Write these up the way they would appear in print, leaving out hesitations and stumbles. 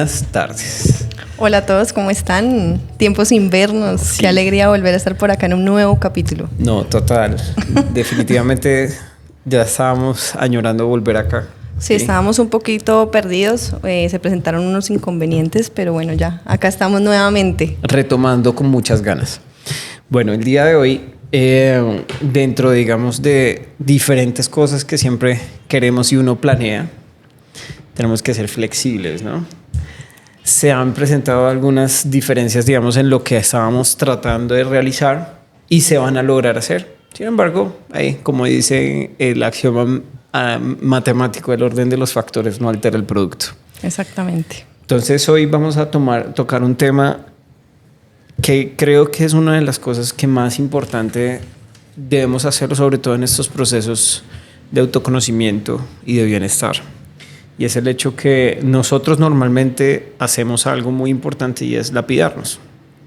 buenas tardes. Hola a todos, ¿cómo están? Tiempos sin vernos. Sí. Qué alegría volver a estar por acá en un nuevo capítulo. No, total. Definitivamente ya estábamos añorando volver acá. Sí, estábamos un poquito perdidos, se presentaron unos inconvenientes, pero bueno, ya, acá estamos nuevamente. Retomando con muchas ganas. Bueno, el día de hoy, dentro, digamos, de diferentes cosas que siempre queremos y uno planea, tenemos que ser flexibles, ¿no? Se han presentado algunas diferencias, digamos, en lo que estábamos tratando de realizar y se van a lograr hacer. Sin embargo, ahí, como dice el axioma matemático, el orden de los factores no altera el producto. Exactamente. Entonces, hoy vamos a tocar un tema que creo que es una de las cosas que más importante debemos hacerlo, sobre todo en estos procesos de autoconocimiento y de bienestar. Y es el hecho que nosotros normalmente hacemos algo muy importante y es lapidarnos.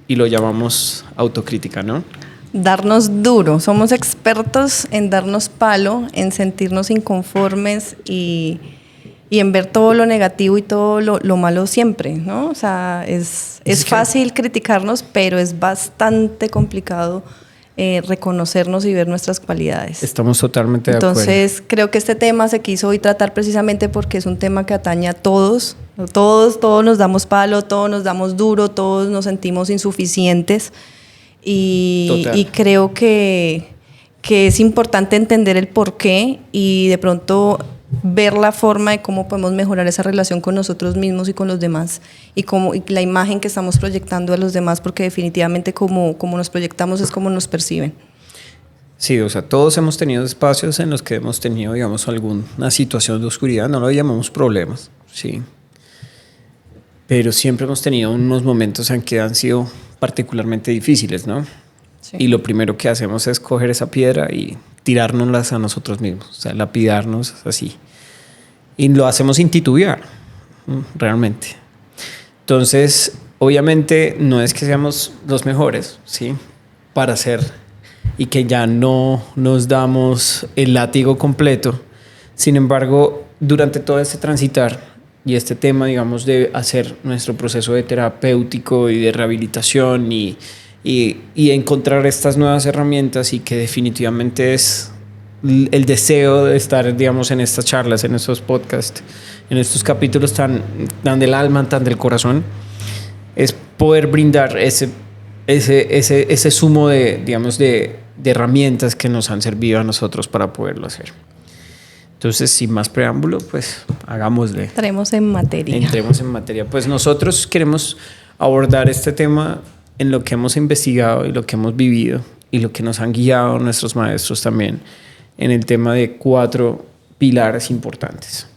Y lo llamamos autocrítica, ¿no? Darnos duro. Somos expertos en darnos palo, en sentirnos inconformes y en ver todo lo negativo y todo lo malo siempre, ¿no? O sea, es fácil criticarnos, pero es bastante complicado reconocernos y ver nuestras cualidades. Estamos totalmente de acuerdo. Entonces, creo que este tema se quiso hoy tratar precisamente porque es un tema que atañe a todos. Todos nos damos palo, todos nos damos duro, todos nos sentimos insuficientes. Y creo que es importante entender el porqué y de pronto ver la forma de cómo podemos mejorar esa relación con nosotros mismos y con los demás y la imagen que estamos proyectando a los demás, porque definitivamente como nos proyectamos es como nos perciben. Sí, o sea, todos hemos tenido espacios en los que hemos tenido, digamos, alguna situación de oscuridad, no lo llamamos problemas, sí, pero siempre hemos tenido unos momentos en que han sido particularmente difíciles, ¿no? Sí. Y lo primero que hacemos es coger esa piedra y tirárnoslas a nosotros mismos, o sea, lapidarnos así. Y lo hacemos sin titubear, realmente. Entonces, obviamente, no es que seamos los mejores, ¿sí? Para hacer y que ya no nos damos el látigo completo. Sin embargo, durante todo este transitar y este tema, digamos, de hacer nuestro proceso de terapéutico y de rehabilitación y encontrar estas nuevas herramientas, y que definitivamente es el deseo de estar, digamos, en estas charlas, en estos podcasts, en estos capítulos tan del alma, tan del corazón, es poder brindar ese sumo de, digamos, de herramientas que nos han servido a nosotros para poderlo hacer. Entonces, sin más preámbulo, pues hagámosle. Entremos en materia. Pues nosotros queremos abordar este tema en lo que hemos investigado y lo que hemos vivido y lo que nos han guiado nuestros maestros también, en el tema de 4 pilares importantes.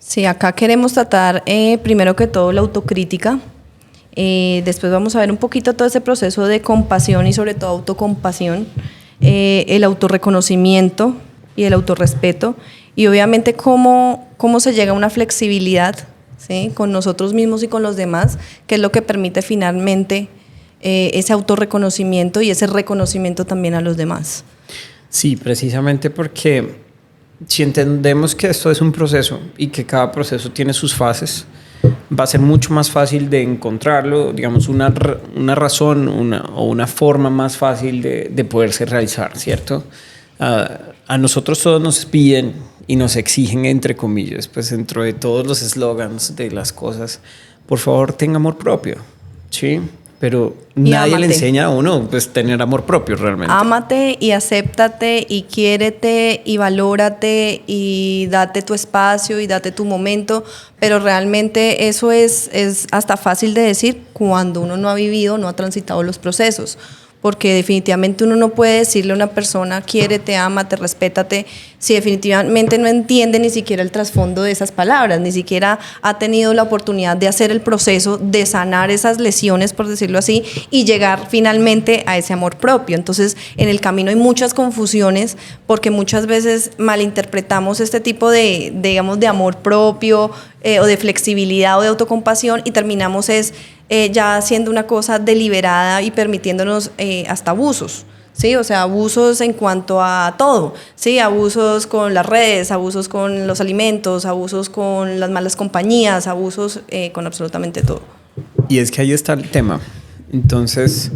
Sí, acá queremos tratar primero que todo la autocrítica. Después vamos a ver un poquito todo ese proceso de compasión y sobre todo autocompasión, el autorreconocimiento y el autorrespeto, y obviamente cómo se llega a una flexibilidad, ¿sí?, con nosotros mismos y con los demás, que es lo que permite finalmente ese autorreconocimiento y ese reconocimiento también a los demás. Sí, precisamente porque si entendemos que esto es un proceso y que cada proceso tiene sus fases, va a ser mucho más fácil de encontrarlo, digamos, una razón o una forma más fácil de poderse realizar, ¿cierto? A nosotros todos nos piden y nos exigen, entre comillas, pues dentro de todos los eslogans de las cosas, por favor, tenga amor propio, ¿sí? Pero nadie le enseña a uno, pues, tener amor propio realmente. Ámate y acéptate y quiérete y valórate y date tu espacio y date tu momento, pero realmente eso es hasta fácil de decir cuando uno no ha vivido, no ha transitado los procesos. Porque definitivamente uno no puede decirle a una persona quiérete, ámate, respétate, si definitivamente no entiende ni siquiera el trasfondo de esas palabras, ni siquiera ha tenido la oportunidad de hacer el proceso de sanar esas lesiones, por decirlo así, y llegar finalmente a ese amor propio. Entonces, en el camino hay muchas confusiones porque muchas veces malinterpretamos este tipo de digamos, de amor propio o de flexibilidad o de autocompasión, y terminamos ya haciendo una cosa deliberada y permitiéndonos hasta abusos, ¿sí? O sea, abusos en cuanto a todo, ¿sí? Abusos con las redes, abusos con los alimentos, abusos con las malas compañías, abusos con absolutamente todo. Y es que ahí está el tema. Entonces,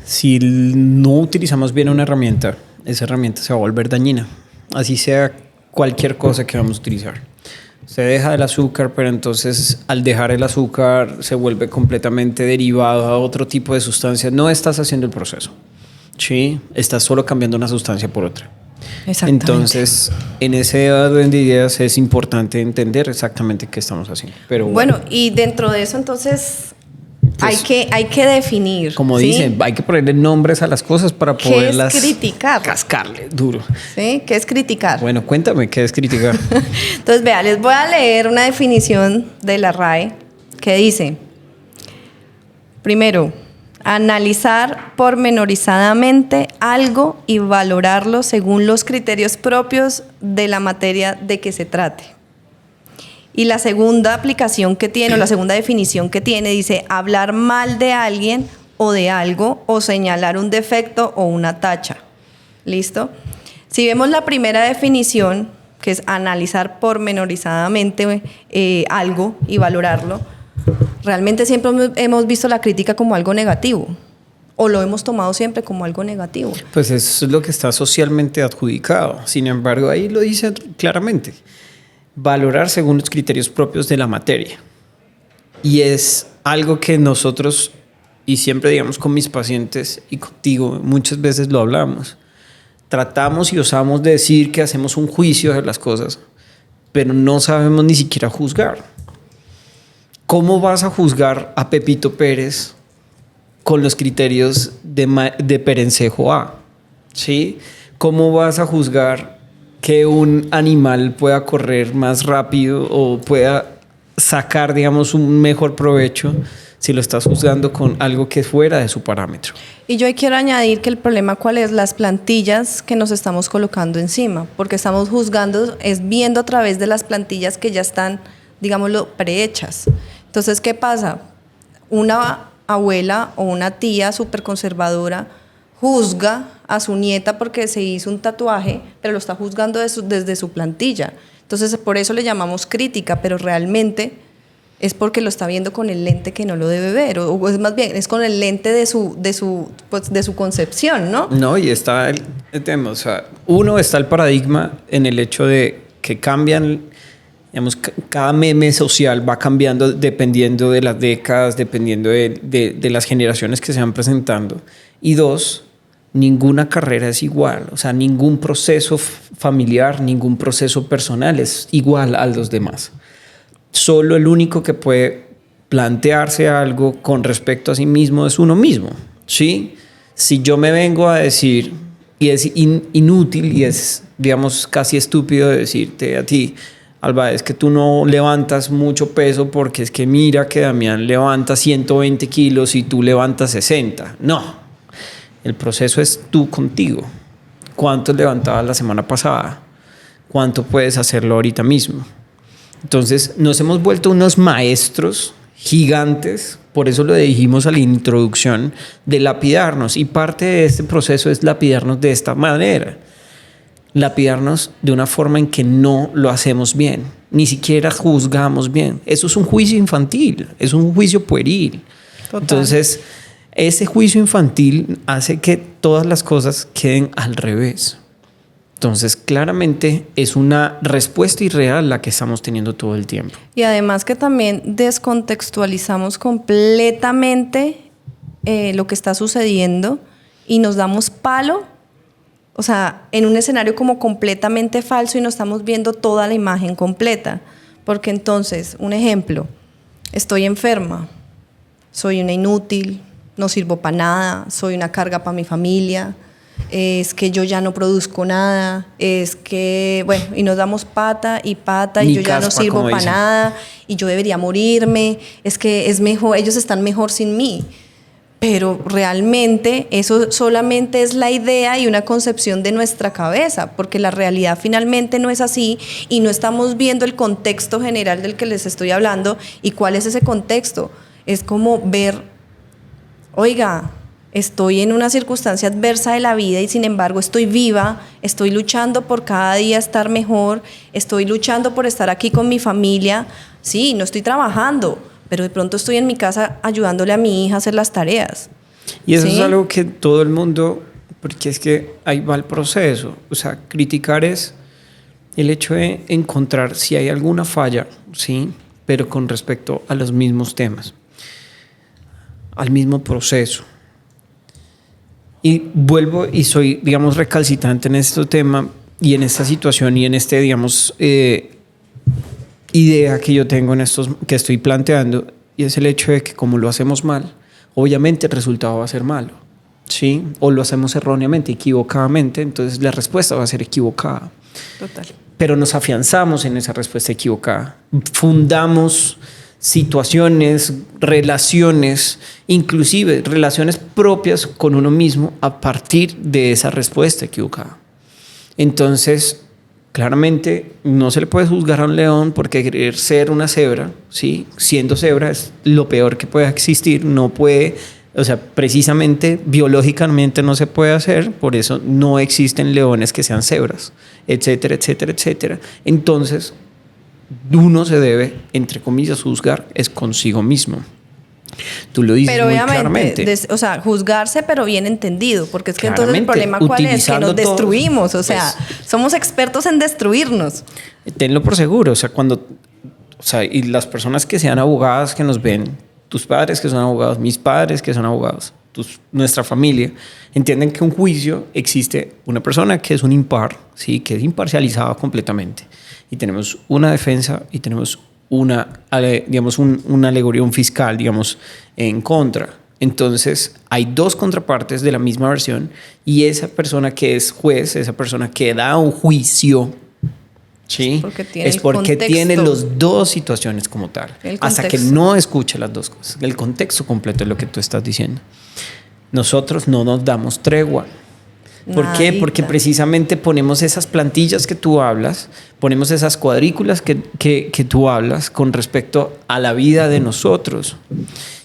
si no utilizamos bien una herramienta, esa herramienta se va a volver dañina. Así sea cualquier cosa que vamos a utilizar. Se deja el azúcar, pero entonces al dejar el azúcar se vuelve completamente derivado a otro tipo de sustancias. No estás haciendo el proceso, ¿sí? Estás solo cambiando una sustancia por otra. Exactamente. Entonces, en ese orden de ideas es importante entender exactamente qué estamos haciendo. Pero bueno, y dentro de eso entonces pues, hay que definir. como ¿sí? dicen, hay que ponerle nombres a las cosas para ¿Qué poderlas es criticar? cascarle duro. ¿Sí? ¿Qué es criticar? Bueno, cuéntame qué es criticar. Entonces, vea, les voy a leer una definición de la RAE que dice, primero, analizar pormenorizadamente algo y valorarlo según los criterios propios de la materia de que se trate. Y la segunda aplicación que tiene, o la segunda definición que tiene, dice hablar mal de alguien o de algo o señalar un defecto o una tacha. ¿Listo? Si vemos la primera definición, que es analizar pormenorizadamente algo y valorarlo, realmente siempre hemos visto la crítica como algo negativo, o lo hemos tomado siempre como algo negativo. Pues eso es lo que está socialmente adjudicado. Sin embargo, ahí lo dice claramente. Valorar según los criterios propios de la materia. Y es algo que nosotros, y siempre digamos con mis pacientes y contigo, muchas veces lo hablamos. Tratamos y osamos decir que hacemos un juicio de las cosas, pero no sabemos ni siquiera juzgar. ¿Cómo vas a juzgar a Pepito Pérez con los criterios de Perencejo A? ¿Sí? ¿Cómo vas a juzgar que un animal pueda correr más rápido o pueda sacar, digamos, un mejor provecho si lo estás juzgando con algo que es fuera de su parámetro? Y yo ahí quiero añadir que el problema cuál es, las plantillas que nos estamos colocando encima, porque estamos juzgando, es viendo a través de las plantillas que ya están, digámoslo, prehechas. Entonces, ¿qué pasa? Una abuela o una tía súper conservadora juzga a su nieta porque se hizo un tatuaje, pero lo está juzgando desde su plantilla. Entonces, por eso le llamamos crítica, pero realmente es porque lo está viendo con el lente que no lo debe ver, o es más bien, es con el lente de su concepción, ¿no? No, y está el tema, o sea, uno está el paradigma en el hecho de que cambian, digamos, cada meme social va cambiando dependiendo de las décadas, dependiendo de las generaciones que se van presentando. Y dos, ninguna carrera es igual, o sea, ningún proceso familiar, ningún proceso personal es igual a los demás. Solo el único que puede plantearse algo con respecto a sí mismo es uno mismo, ¿sí? Si yo me vengo a decir, y es inútil y es, digamos, casi estúpido decirte a ti, Alba, es que tú no levantas mucho peso porque es que mira que Damián levanta 120 kilos y tú levantas 60. No, el proceso es tú contigo. ¿Cuánto levantabas la semana pasada? ¿Cuánto puedes hacerlo ahorita mismo? Entonces nos hemos vuelto unos maestros gigantes, por eso lo dijimos a la introducción, de lapidarnos, y parte de este proceso es lapidarnos de esta manera, lapidarnos de una forma en que no lo hacemos bien, ni siquiera juzgamos bien. Eso es un juicio infantil, es un juicio pueril. Total. Entonces ese juicio infantil hace que todas las cosas queden al revés. Entonces, claramente es una respuesta irreal la que estamos teniendo todo el tiempo. Y además que también descontextualizamos completamente lo que está sucediendo y nos damos palo, o sea, en un escenario como completamente falso y no estamos viendo toda la imagen completa. Porque entonces, un ejemplo, estoy enferma, soy una inútil, no sirvo para nada, soy una carga para mi familia, es que yo ya no produzco nada, es que, bueno, y nos damos pata y yo ya no sirvo para nada y yo debería morirme, es que es mejor, ellos están mejor sin mí. Pero realmente eso solamente es la idea y una concepción de nuestra cabeza, porque la realidad finalmente no es así y no estamos viendo el contexto general del que les estoy hablando. ¿Y cuál es ese contexto? Es como ver, oiga, estoy en una circunstancia adversa de la vida y sin embargo estoy viva, estoy luchando por cada día estar mejor, estoy luchando por estar aquí con mi familia. Sí, no estoy trabajando, pero de pronto estoy en mi casa ayudándole a mi hija a hacer las tareas. Y eso ¿Sí? es algo que todo el mundo, porque es que ahí va el proceso. O sea, criticar es el hecho de encontrar si hay alguna falla, ¿sí? Pero con respecto a los mismos temas, al mismo proceso. Y vuelvo y soy, digamos, recalcitrante en este tema y en esta situación y en este, digamos, idea que yo tengo en estos que estoy planteando, y es el hecho de que como lo hacemos mal, obviamente el resultado va a ser malo, ¿sí? O lo hacemos erróneamente, equivocadamente, entonces la respuesta va a ser equivocada. Total. Pero nos afianzamos en esa respuesta equivocada. Fundamos situaciones, relaciones, inclusive relaciones propias con uno mismo a partir de esa respuesta equivocada. Entonces, claramente no se le puede juzgar a un león porque querer ser una cebra, ¿sí? Siendo cebra es lo peor que pueda existir, no puede, o sea, precisamente biológicamente no se puede hacer, por eso no existen leones que sean cebras, etcétera, etcétera, etcétera. Entonces, uno se debe, entre comillas, juzgar es consigo mismo. Tú lo dices pero muy obviamente, claramente. o sea, juzgarse, pero bien entendido, porque es que Claramente, entonces el problema cuál es, que nos utilizando todos, destruimos, o sea, somos expertos en destruirnos. Tenlo por seguro, o sea, o sea, y las personas que sean abogadas que nos ven, tus padres que son abogados, mis padres que son abogados, nuestra familia, entienden que un juicio existe una persona que es un impar, ¿sí? Que es imparcializada completamente. Y tenemos una defensa y tenemos digamos, una alegoría, un fiscal, digamos, en contra. Entonces, hay dos contrapartes de la misma versión y esa persona que es juez, esa persona que da un juicio, ¿sí? Es porque tiene las dos situaciones como tal. Hasta que no escuche las dos cosas. El contexto completo es lo que tú estás diciendo. Nosotros no nos damos tregua. ¿Por qué? Porque precisamente ponemos esas plantillas que tú hablas, ponemos esas cuadrículas que tú hablas con respecto a la vida de nosotros.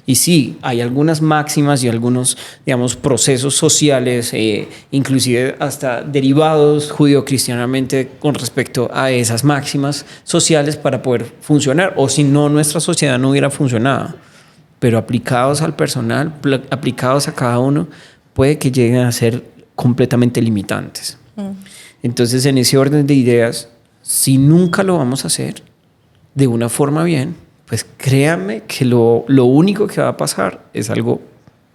Y sí, hay algunas máximas y algunos, digamos, procesos sociales, inclusive hasta derivados judio-cristianamente con respecto a esas máximas sociales para poder funcionar, o si no, nuestra sociedad no hubiera funcionado. Pero aplicados al personal, aplicados a cada uno, puede que lleguen a ser completamente limitantes. Entonces, en ese orden de ideas, si nunca lo vamos a hacer de una forma bien, pues créanme que lo único que va a pasar es algo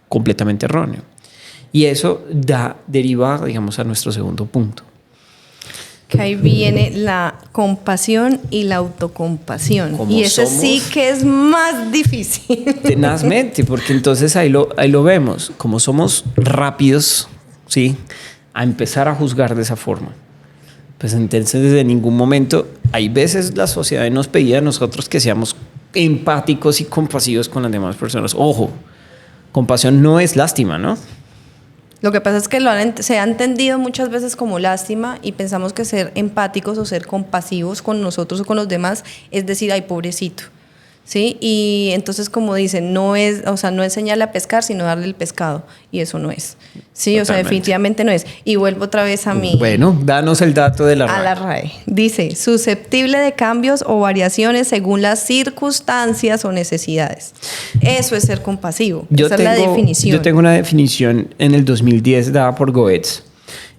completamente erróneo. Y eso deriva, digamos, a nuestro segundo punto. Que ahí viene la compasión y la autocompasión. Como y eso sí que es más difícil. Tenazmente, porque entonces ahí lo vemos. Como somos rápidos, ¿sí?, a empezar a juzgar de esa forma, pues entonces desde ningún momento, hay veces la sociedad nos pedía a nosotros que seamos empáticos y compasivos con las demás personas. Ojo, compasión no es lástima, ¿no? Lo que pasa es que se ha entendido muchas veces como lástima y pensamos que ser empáticos o ser compasivos con nosotros o con los demás es decir, ay, pobrecito. ¿Sí? Y entonces, como dicen, no es, o sea, no enseñarle a pescar, sino darle el pescado. Y eso no es. Sí, o sea, definitivamente no es. Y vuelvo otra vez a mí. Bueno, danos el dato de la RAE. A la RAE. Dice, susceptible de cambios o variaciones según las circunstancias o necesidades. Eso es ser compasivo. Esa es la definición. Yo tengo una definición en el 2010 dada por Goetz.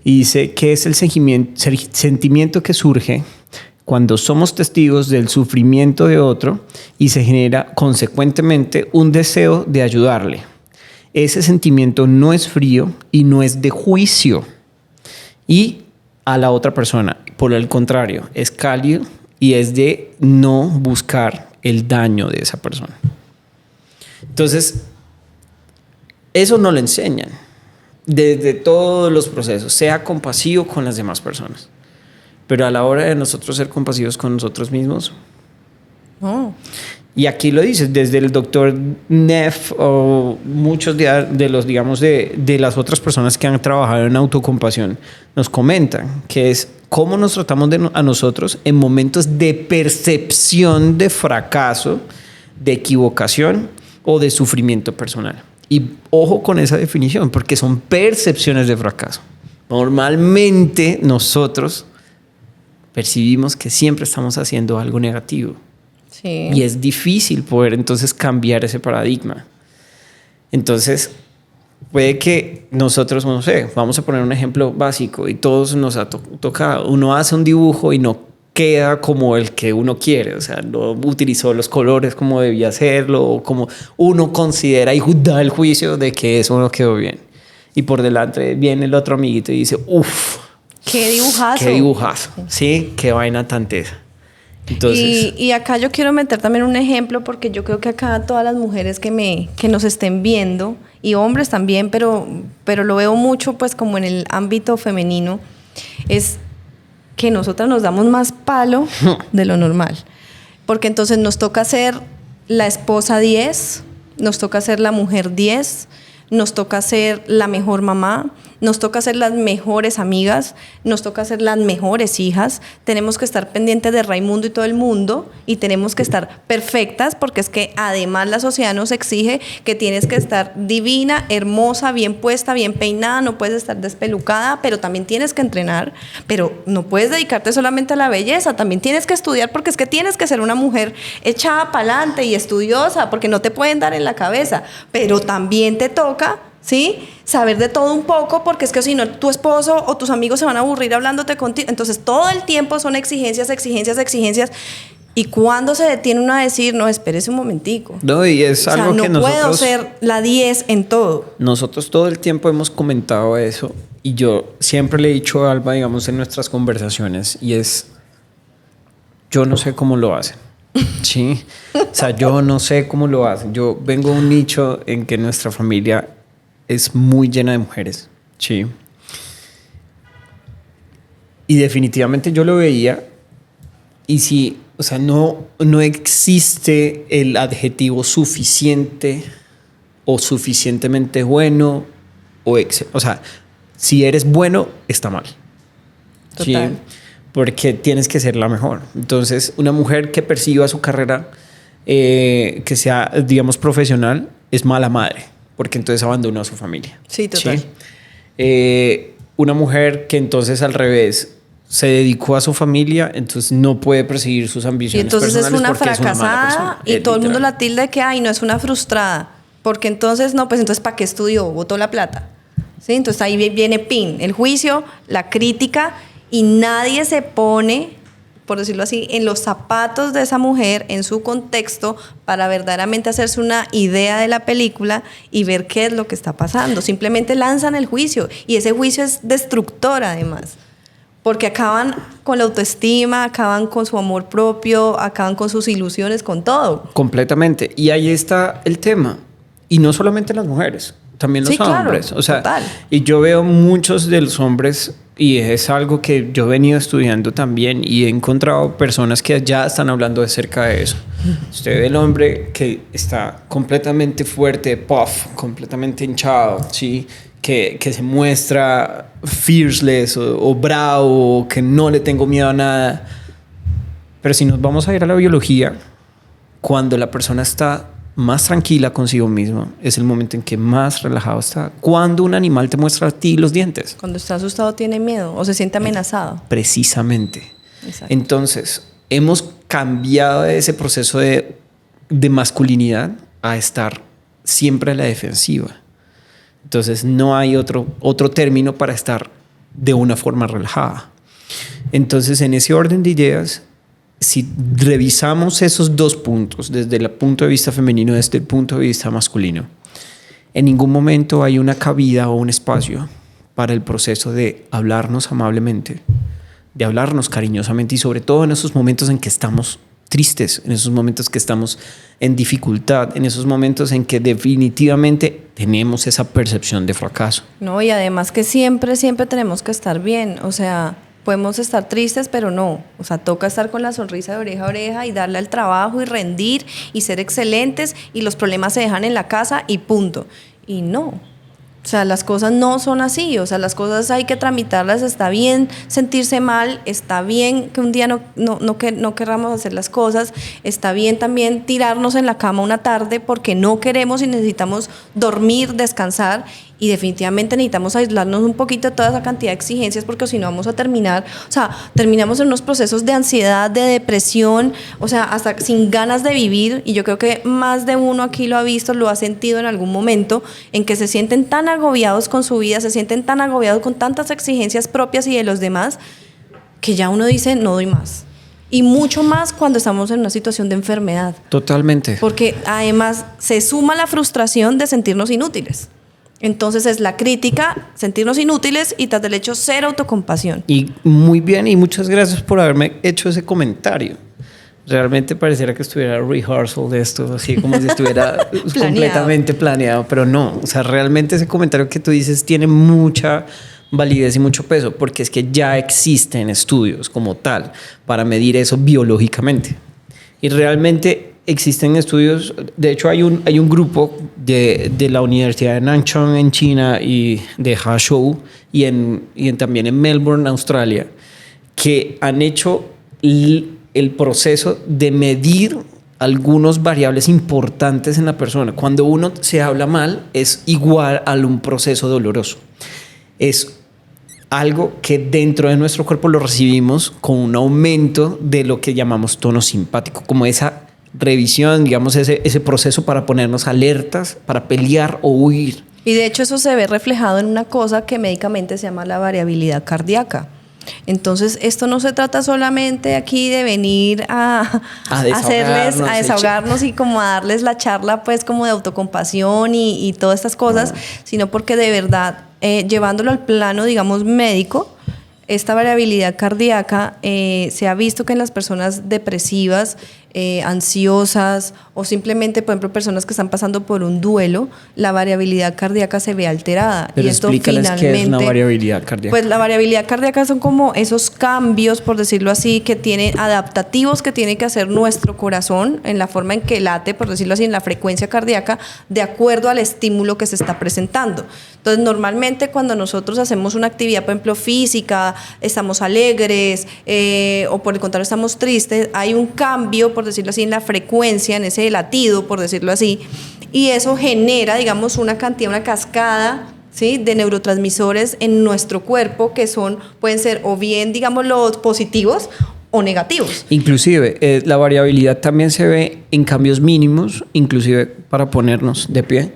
Y dice que es el sentimiento que surge cuando somos testigos del sufrimiento de otro y se genera consecuentemente un deseo de ayudarle. Ese sentimiento no es frío y no es de juicio y a la otra persona. Por el contrario, es cálido y es de no buscar el daño de esa persona. Entonces, eso no lo enseñan desde todos los procesos. Sea compasivo con las demás personas. Pero a la hora de nosotros ser compasivos con nosotros mismos. Y aquí lo dices, desde el doctor Neff o muchos de los, digamos, de las otras personas que han trabajado en autocompasión, nos comentan que es cómo nos tratamos a nosotros en momentos de percepción de fracaso, de equivocación o de sufrimiento personal. Y ojo con esa definición, porque son percepciones de fracaso. Normalmente nosotros percibimos que siempre estamos haciendo algo negativo. Sí. Y es difícil poder entonces cambiar ese paradigma. Entonces, puede que nosotros, no sé, vamos a poner un ejemplo básico y todos nos ha tocado. Uno hace un dibujo y no queda como el que uno quiere, o sea, no utilizó los colores como debía hacerlo, o como uno considera y da el juicio de que eso no quedó bien. Y por delante viene el otro amiguito y dice, uff, qué dibujazo. Qué dibujazo, sí, qué vaina tan tesa. Entonces, y acá yo quiero meter también un ejemplo porque yo creo que acá todas las mujeres que nos estén viendo y hombres también, pero lo veo mucho pues como en el ámbito femenino, es que nosotras nos damos más palo de lo normal. Porque entonces nos toca ser la esposa 10, nos toca ser la mujer 10, nos toca ser la mejor mamá, nos toca ser las mejores amigas, nos toca ser las mejores hijas, tenemos que estar pendientes de Raimundo y todo el mundo y tenemos que estar perfectas porque es que además la sociedad nos exige que tienes que estar divina, hermosa, bien puesta, bien peinada, no puedes estar despelucada, pero también tienes que entrenar, pero no puedes dedicarte solamente a la belleza, también tienes que estudiar porque es que tienes que ser una mujer echada para adelante y estudiosa porque no te pueden dar en la cabeza, pero también te toca, ¿sí?, saber de todo un poco, porque es que si no tu esposo o tus amigos se van a aburrir hablándote contigo. Entonces todo el tiempo son exigencias, exigencias, exigencias. Y cuando se detiene uno a decir, no, espérese un momentico. No, y es algo no que nosotros... puedo ser la 10 en todo. Nosotros todo el tiempo hemos comentado eso y yo siempre le he dicho a Alba, digamos, en nuestras conversaciones, y es, yo no sé cómo lo hacen. Sí, o sea, yo no sé cómo lo hacen. Yo vengo de un nicho en que nuestra familia es muy llena de mujeres, sí. Y definitivamente yo lo veía y sí, o sea, no existe el adjetivo suficiente o suficientemente bueno o sea, si eres bueno, está mal. Total. Sí, porque tienes que ser la mejor. Entonces, una mujer que persiga su carrera, que sea, digamos, profesional, es mala madre, porque entonces abandonó a su familia. Sí, total. ¿Sí? Una mujer que entonces al revés se dedicó a su familia, entonces no puede perseguir sus ambiciones y entonces personales es una porque fracasada es una mala persona. y todo el mundo Literal. la tilda de que, ay, no, es una frustrada. Porque entonces, no, pues entonces, ¿para qué estudió? Botó la plata. ¿Sí? Entonces ahí viene PIN, el juicio, la crítica, y nadie se pone, por decirlo así, en los zapatos de esa mujer, en su contexto, para verdaderamente hacerse una idea de la película y ver qué es lo que está pasando. Simplemente lanzan el juicio y ese juicio es destructor además, porque acaban con la autoestima, acaban con su amor propio, acaban con sus ilusiones, con todo. Completamente. Y ahí está el tema. Y no solamente las mujeres, también los Sí, claro, hombres. O sea, total. y yo veo muchos de los hombres, y es algo que yo he venido estudiando también, y he encontrado personas que ya están hablando acerca de eso. Usted ve el hombre que está completamente fuerte, puff, completamente hinchado, ¿sí? Que se muestra fearless o bravo, o que no le tengo miedo a nada. Pero si nos vamos a ir a la biología, cuando la persona está más tranquila consigo mismo, es el momento en que más relajado está. Cuando un animal te muestra a ti los dientes. Cuando está asustado tiene miedo o se siente amenazado. Precisamente. Exacto. Entonces, hemos cambiado de ese proceso de masculinidad a estar siempre a la defensiva. Entonces, no hay otro término para estar de una forma relajada. Entonces, en ese orden de ideas, si revisamos esos dos puntos desde el punto de vista femenino, desde el punto de vista masculino, en ningún momento hay una cabida o un espacio para el proceso de hablarnos amablemente, de hablarnos cariñosamente, y sobre todo en esos momentos en que estamos tristes, en esos momentos que estamos en dificultad, en esos momentos en que definitivamente tenemos esa percepción de fracaso. No, y además que siempre tenemos que estar bien, o sea, podemos estar tristes, pero no, o sea, toca estar con la sonrisa de oreja a oreja y darle al trabajo y rendir y ser excelentes, y los problemas se dejan en la casa y punto. Y no, o sea, las cosas no son así, o sea, las cosas hay que tramitarlas. Está bien sentirse mal, está bien que un día no querramos hacer las cosas, está bien también tirarnos en la cama una tarde porque no queremos y necesitamos dormir, descansar, y definitivamente necesitamos aislarnos un poquito de toda esa cantidad de exigencias, porque si no vamos a terminar, o sea, terminamos en unos procesos de ansiedad, de depresión, o sea, hasta sin ganas de vivir. Y yo creo que más de uno aquí lo ha visto, lo ha sentido en algún momento, en que se sienten tan agobiados con su vida, se sienten tan agobiados con tantas exigencias propias y de los demás, que ya uno dice, no doy más. Y mucho más cuando estamos en una situación de enfermedad. Totalmente. Porque además se suma la frustración de sentirnos inútiles. Entonces es la crítica, sentirnos inútiles, y tras del hecho, cero autocompasión. Y muy bien, y muchas gracias por haberme hecho ese comentario. Realmente pareciera que estuviera rehearsal de esto, así como si estuviera completamente planeado, pero no. O sea, realmente ese comentario que tú dices tiene mucha validez y mucho peso, porque es que ya existen estudios como tal para medir eso biológicamente. Y realmente existen estudios, de hecho hay un grupo de la Universidad de Nanchang en China y de Hangzhou y también en Melbourne, Australia, que han hecho el proceso de medir algunas variables importantes en la persona. Cuando uno se habla mal es igual a un proceso doloroso. Es algo que dentro de nuestro cuerpo lo recibimos con un aumento de lo que llamamos tono simpático, como esa revisión, digamos, ese proceso para ponernos alertas, para pelear o huir. Y de hecho eso se ve reflejado en una cosa que médicamente se llama la variabilidad cardíaca. Entonces, esto no se trata solamente aquí de venir a desahogarnos y como a darles la charla, pues, como de autocompasión y todas estas cosas, sino porque de verdad, llevándolo al plano, digamos, médico, esta variabilidad cardíaca se ha visto que en las personas depresivas, ansiosas, o simplemente, por ejemplo, personas que están pasando por un duelo, la variabilidad cardíaca se ve alterada. Pero y esto explícales finalmente, qué es una variabilidad cardíaca. Pues la variabilidad cardíaca son como esos cambios, por decirlo así, que tienen adaptativos que tiene que hacer nuestro corazón en la forma en que late, por decirlo así, en la frecuencia cardíaca, de acuerdo al estímulo que se está presentando. Entonces, normalmente cuando nosotros hacemos una actividad, por ejemplo, física, estamos alegres, o por el contrario estamos tristes, hay un cambio, por decirlo así, en la frecuencia, en ese latido, por decirlo así, y eso genera, digamos, una cantidad, una cascada, ¿sí?, de neurotransmisores en nuestro cuerpo que pueden ser o bien, digamos, los positivos o negativos. Inclusive, la variabilidad también se ve en cambios mínimos, inclusive para ponernos de pie,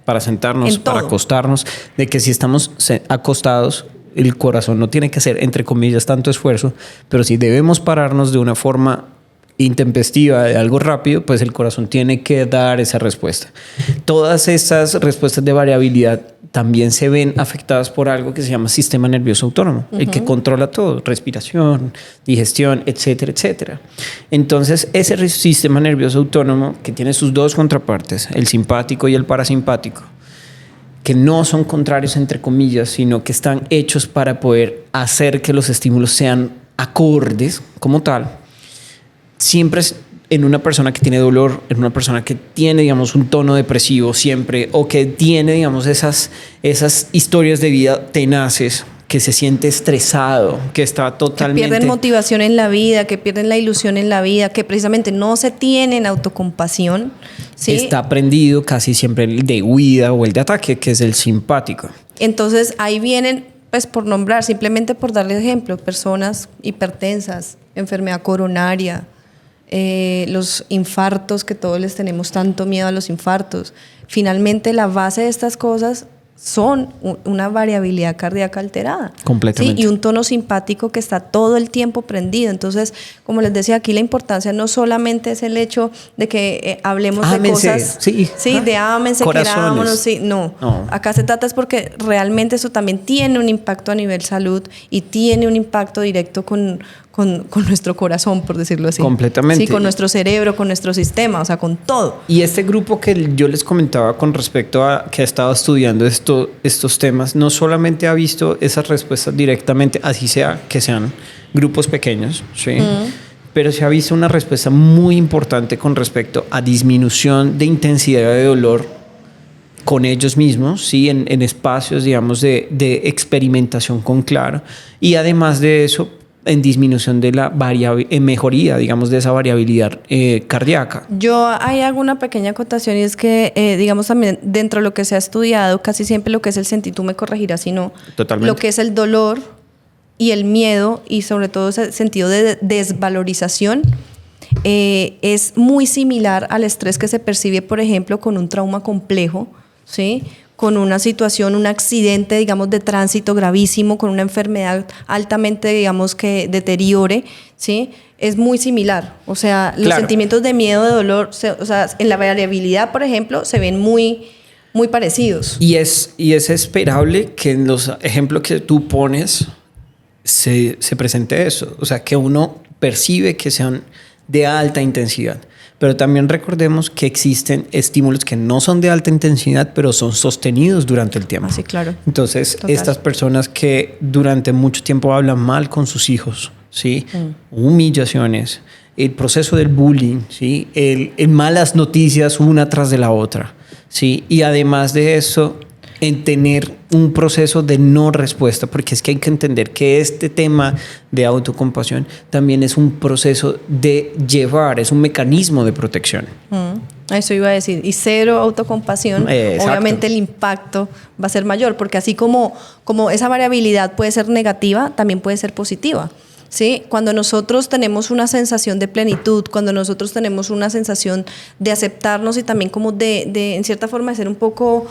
para sentarnos, para acostarnos, de que si estamos acostados, el corazón no tiene que hacer, entre comillas, tanto esfuerzo, pero si debemos pararnos de una forma intempestiva, de algo rápido, pues el corazón tiene que dar esa respuesta. Todas estas respuestas de variabilidad también se ven afectadas por algo que se llama sistema nervioso autónomo, el que controla todo, respiración, digestión, etcétera, etcétera. Entonces, ese sistema nervioso autónomo, que tiene sus dos contrapartes, el simpático y el parasimpático, que no son contrarios, entre comillas, sino que están hechos para poder hacer que los estímulos sean acordes como tal, siempre es en una persona que tiene dolor, en una persona que tiene, digamos, un tono depresivo siempre, o que tiene, digamos, esas historias de vida tenaces, que se siente estresado, que está totalmente... Que pierden motivación en la vida, que pierden la ilusión en la vida, que precisamente no se tienen autocompasión, ¿sí? Está prendido casi siempre el de huida o el de ataque, que es el simpático. Entonces ahí vienen, pues por nombrar, simplemente por darle ejemplo, personas hipertensas, enfermedad coronaria, los infartos, que todos les tenemos tanto miedo a los infartos. Finalmente la base de estas cosas son una variabilidad cardíaca alterada. Completamente. ¿Sí? Y un tono simpático que está todo el tiempo prendido. Entonces, como les decía, aquí la importancia no solamente es el hecho de que hablemos de cosas, sí, de ámense, querámonos, sí, no. Acá se trata es porque realmente eso también tiene un impacto a nivel salud y tiene un impacto directo con nuestro corazón, por decirlo así. Completamente. Sí, con nuestro cerebro, con nuestro sistema, o sea, con todo. Y este grupo que yo les comentaba con respecto a que ha estado estudiando estos temas, no solamente ha visto esas respuestas directamente, así sea que sean grupos pequeños, ¿sí? Pero se ha visto una respuesta muy importante con respecto a disminución de intensidad de dolor con ellos mismos, ¿sí? En espacios, digamos, de experimentación con claro. Y además de eso, en disminución de la mejoría, digamos, de esa variabilidad cardíaca. Yo ahí hago una pequeña acotación y es que, digamos, también dentro de lo que se ha estudiado, casi siempre lo que es el sentir, tú me corregirás si no, Totalmente. lo que es el dolor y el miedo y sobre todo ese sentido de desvalorización es muy similar al estrés que se percibe, por ejemplo, con un trauma complejo, ¿sí? Con una situación, un accidente, digamos, de tránsito gravísimo, con una enfermedad altamente, digamos, que deteriore, ¿sí? Es muy similar. O sea, los sentimientos de miedo, de dolor, o sea, en la variabilidad, por ejemplo, se ven muy parecidos. Y es esperable que en los ejemplos que tú pones se presente eso. O sea, que uno percibe que sean de alta intensidad. Pero también recordemos que existen estímulos que no son de alta intensidad, pero son sostenidos durante el tiempo. Sí, claro. Entonces, Total. estas personas que durante mucho tiempo hablan mal con sus hijos, ¿sí? Humillaciones, el proceso del bullying, ¿sí? El malas noticias una tras de la otra, ¿sí? Y además de eso, en tener un proceso de no respuesta, porque es que hay que entender que este tema de autocompasión también es un proceso de llevar, es un mecanismo de protección. Eso iba a decir. Y cero autocompasión, obviamente el impacto va a ser mayor, porque así como esa variabilidad puede ser negativa, también puede ser positiva. ¿Sí? Cuando nosotros tenemos una sensación de plenitud, cuando nosotros tenemos una sensación de aceptarnos y también como de en cierta forma de ser un poco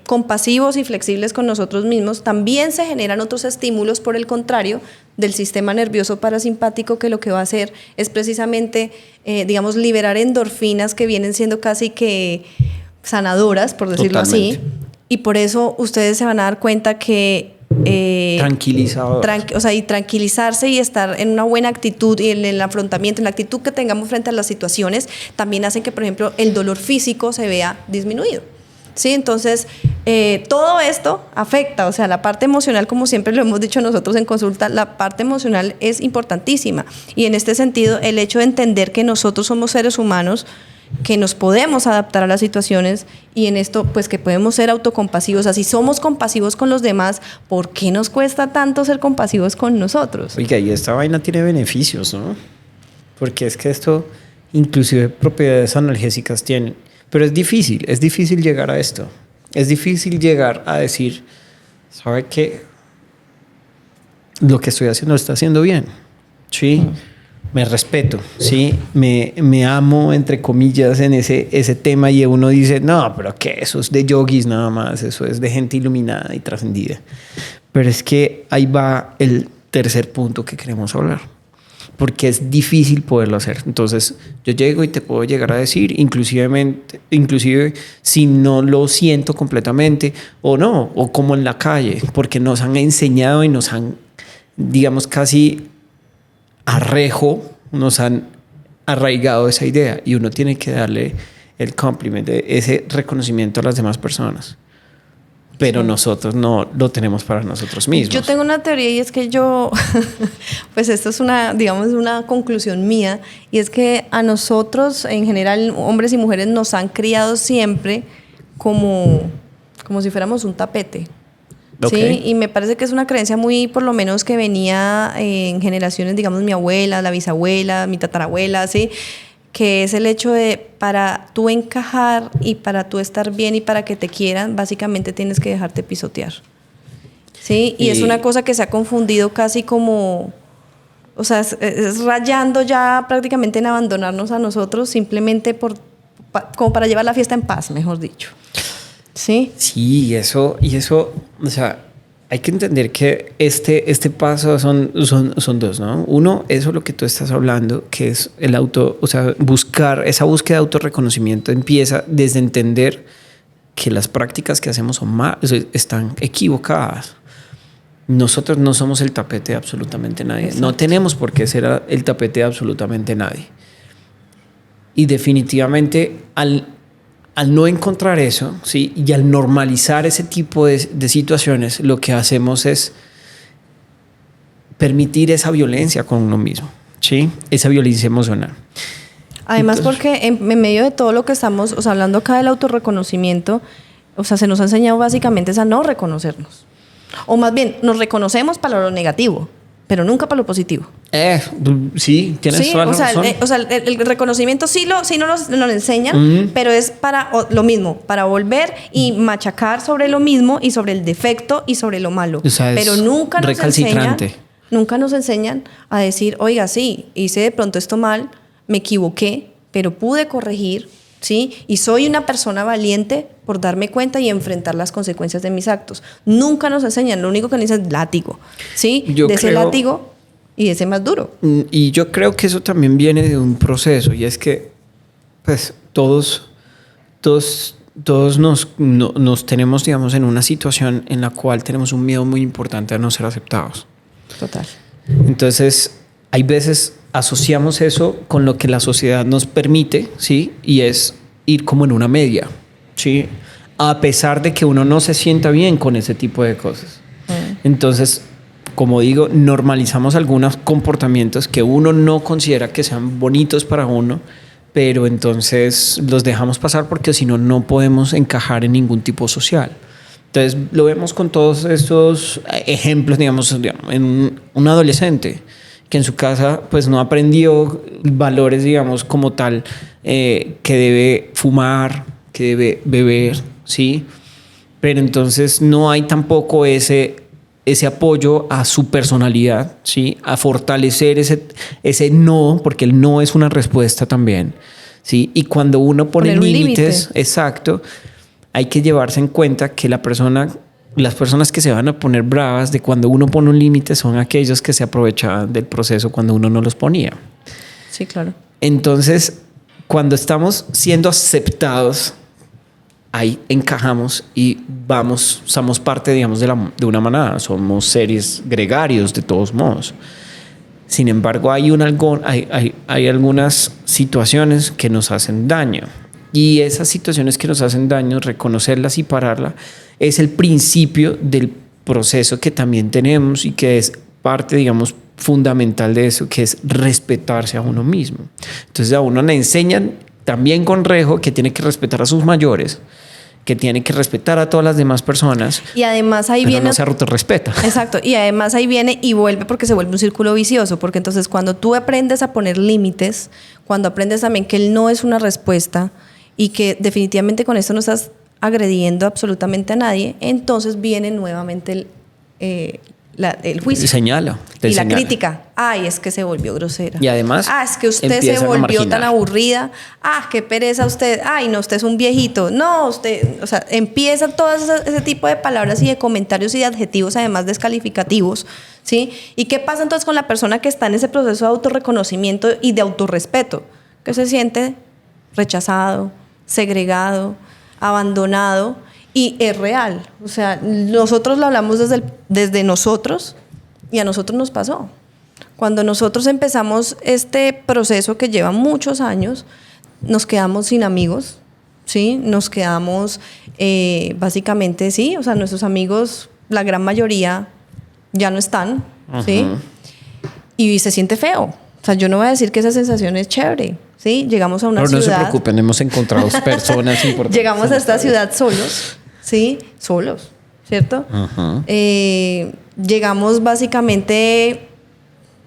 compasivos y flexibles con nosotros mismos, también se generan otros estímulos, por el contrario, del sistema nervioso parasimpático, que lo que va a hacer es precisamente, digamos, liberar endorfinas que vienen siendo casi que sanadoras, por decirlo así. Y por eso ustedes se van a dar cuenta que tranquilizador. Y tranquilizarse y estar en una buena actitud y en el afrontamiento, en la actitud que tengamos frente a las situaciones, también hacen que, por ejemplo, el dolor físico se vea disminuido. ¿Sí? Entonces, todo esto afecta, o sea, la parte emocional, como siempre lo hemos dicho nosotros en consulta, la parte emocional es importantísima. Y en este sentido, el hecho de entender que nosotros somos seres humanos, que nos podemos adaptar a las situaciones y en esto pues que podemos ser autocompasivos. Así somos compasivos con los demás, ¿por qué nos cuesta tanto ser compasivos con nosotros? Oiga, y esta vaina tiene beneficios, ¿no? Porque es que esto inclusive propiedades analgésicas tienen, pero es difícil llegar a esto. Es difícil llegar a decir, ¿sabe qué? Lo que estoy haciendo lo está haciendo bien, ¿sí? Me respeto, ¿sí? Me amo, entre comillas, en ese tema, y uno dice, no, pero ¿qué? Eso es de yogis nada más, eso es de gente iluminada y trascendida. Pero es que ahí va el tercer punto que queremos hablar, porque es difícil poderlo hacer. Entonces, yo llego y te puedo llegar a decir, inclusive si no lo siento completamente, o no, o como en la calle, porque nos han enseñado y nos han, digamos, casi nos han arraigado esa idea, y uno tiene que darle el compliment, ese reconocimiento a las demás personas, pero nosotros no lo tenemos para nosotros mismos. Yo tengo una teoría, y es que pues esto es una conclusión mía, y es que a nosotros en general, hombres y mujeres, nos han criado siempre como si fuéramos un tapete. Okay. Sí, y me parece que es una creencia muy, por lo menos, que venía en generaciones, digamos, mi abuela, la bisabuela, mi tatarabuela, ¿sí? Que es el hecho de, para tú encajar y para tú estar bien y para que te quieran, básicamente tienes que dejarte pisotear, ¿sí? Y es una cosa que se ha confundido casi como, o sea, es rayando ya prácticamente en abandonarnos a nosotros, simplemente como para llevar la fiesta en paz, mejor dicho. Sí. Sí, y eso, o sea, hay que entender que este paso son dos, ¿no? Uno, eso es lo que tú estás hablando, que es el o sea, esa búsqueda de autorreconocimiento empieza desde entender que las prácticas que hacemos están equivocadas. Nosotros no somos el tapete de absolutamente nadie. Exacto. No tenemos por qué ser el tapete de absolutamente nadie. Y definitivamente al no encontrar eso, ¿sí? Y al normalizar ese tipo de situaciones, lo que hacemos es permitir esa violencia con uno mismo, ¿sí? Esa violencia emocional. Además, entonces, porque en medio de todo lo que estamos, o sea, hablando acá del autorreconocimiento, o sea, se nos ha enseñado básicamente a no reconocernos. O más bien, nos reconocemos para lo negativo, pero nunca para lo positivo. Sí, tienes toda la razón. El reconocimiento sí no lo enseñan, pero es para lo mismo, para volver y machacar sobre lo mismo y sobre el defecto y sobre lo malo. O sea, pero nunca nos enseñan a decir, oiga, sí, hice de pronto esto mal, me equivoqué, pero pude corregir, ¿sí? Y soy una persona valiente por darme cuenta y enfrentar las consecuencias de mis actos. Nunca nos enseñan, lo único que nos dicen es látigo, ¿sí? Ese látigo y ese más duro. Y yo creo que eso también viene de un proceso, y es que pues todos nos tenemos, digamos, en una situación en la cual tenemos un miedo muy importante a no ser aceptados. Total. Entonces, hay veces asociamos eso con lo que la sociedad nos permite, ¿sí? Y es ir como en una media, ¿sí? A pesar de que uno no se sienta bien con ese tipo de cosas. Entonces, como digo, normalizamos algunos comportamientos que uno no considera que sean bonitos para uno, pero entonces los dejamos pasar porque si no, no podemos encajar en ningún tipo social. Entonces, lo vemos con todos estos ejemplos, digamos en un adolescente que en su casa pues no aprendió valores, digamos, como tal, que debe fumar, que debe beber, ¿sí? Pero entonces no hay tampoco ese apoyo a su personalidad, ¿sí? A fortalecer ese no, porque el no es una respuesta también, ¿sí? Y cuando uno pone límites, exacto, hay que llevarse en cuenta que las personas que se van a poner bravas de cuando uno pone un límite son aquellos que se aprovechaban del proceso cuando uno no los ponía. Sí, claro. Entonces, cuando estamos siendo aceptados, ahí encajamos y somos parte, digamos, de una manada. Somos seres gregarios de todos modos. Sin embargo, hay algunas situaciones que nos hacen daño. Y esas situaciones que nos hacen daño, reconocerlas y pararlas, es el principio del proceso que también tenemos y que es parte, digamos, fundamental de eso, que es respetarse a uno mismo. Entonces a uno le enseñan también con rejo que tiene que respetar a sus mayores, que tiene que respetar a todas las demás personas. Y además ahí viene... no se autorrespeta. Exacto. Y además ahí viene y vuelve porque se vuelve un círculo vicioso. Porque entonces cuando tú aprendes a poner límites, cuando aprendes también que el no es una respuesta y que definitivamente con esto no estás agrediendo absolutamente a nadie, entonces viene nuevamente el juicio. Señala. Y la crítica. Ay, es que se volvió grosera. Y además, es que usted se volvió tan aburrida. Qué pereza usted. Ay, no, usted es un viejito. No, usted... O sea, empieza todo ese tipo de palabras y de comentarios y de adjetivos, además descalificativos, ¿sí? ¿Y qué pasa entonces con la persona que está en ese proceso de autorreconocimiento y de autorrespeto? Que se siente rechazado, segregado, abandonado, y es real. O sea, nosotros lo hablamos desde nosotros, y a nosotros nos pasó. Cuando nosotros empezamos este proceso que lleva muchos años, nos quedamos sin amigos, ¿sí? Nos quedamos básicamente, sí, o sea, nuestros amigos, la gran mayoría ya no están, ¿sí? Y se siente feo. O sea, yo no voy a decir que esa sensación es chévere, ¿sí? Llegamos a una ciudad... Pero no se preocupen, hemos encontrado personas importantes. Llegamos a esta ciudad solos, ¿sí? Solos, ¿cierto? Llegamos básicamente,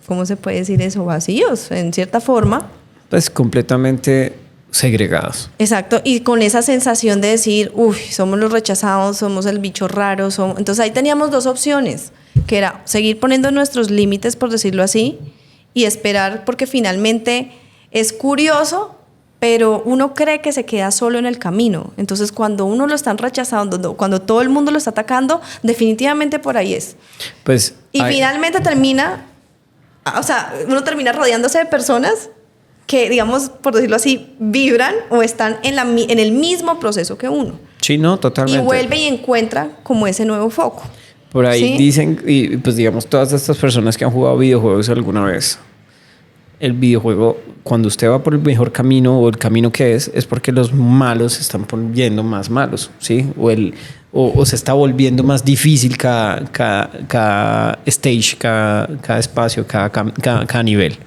¿cómo se puede decir eso? Vacíos, en cierta forma. Pues completamente segregados. Exacto, y con esa sensación de decir, uy, somos los rechazados, somos el bicho raro, Entonces ahí teníamos dos opciones, que era seguir poniendo nuestros límites, por decirlo así, y esperar, porque finalmente es curioso, pero uno cree que se queda solo en el camino. Entonces, cuando uno lo están rechazando, cuando todo el mundo lo está atacando, definitivamente por ahí es. Pues, finalmente termina, o sea, uno termina rodeándose de personas que, digamos, por decirlo así, vibran o están en el mismo proceso que uno. Sí, no, totalmente. Y vuelve y encuentra como ese nuevo foco. Por ahí ¿sí? Dicen, y pues digamos, todas estas personas que han jugado videojuegos alguna vez, el videojuego, cuando usted va por el mejor camino o el camino que es porque los malos se están volviendo más malos, ¿sí? O se está volviendo más difícil cada stage, cada espacio, cada nivel.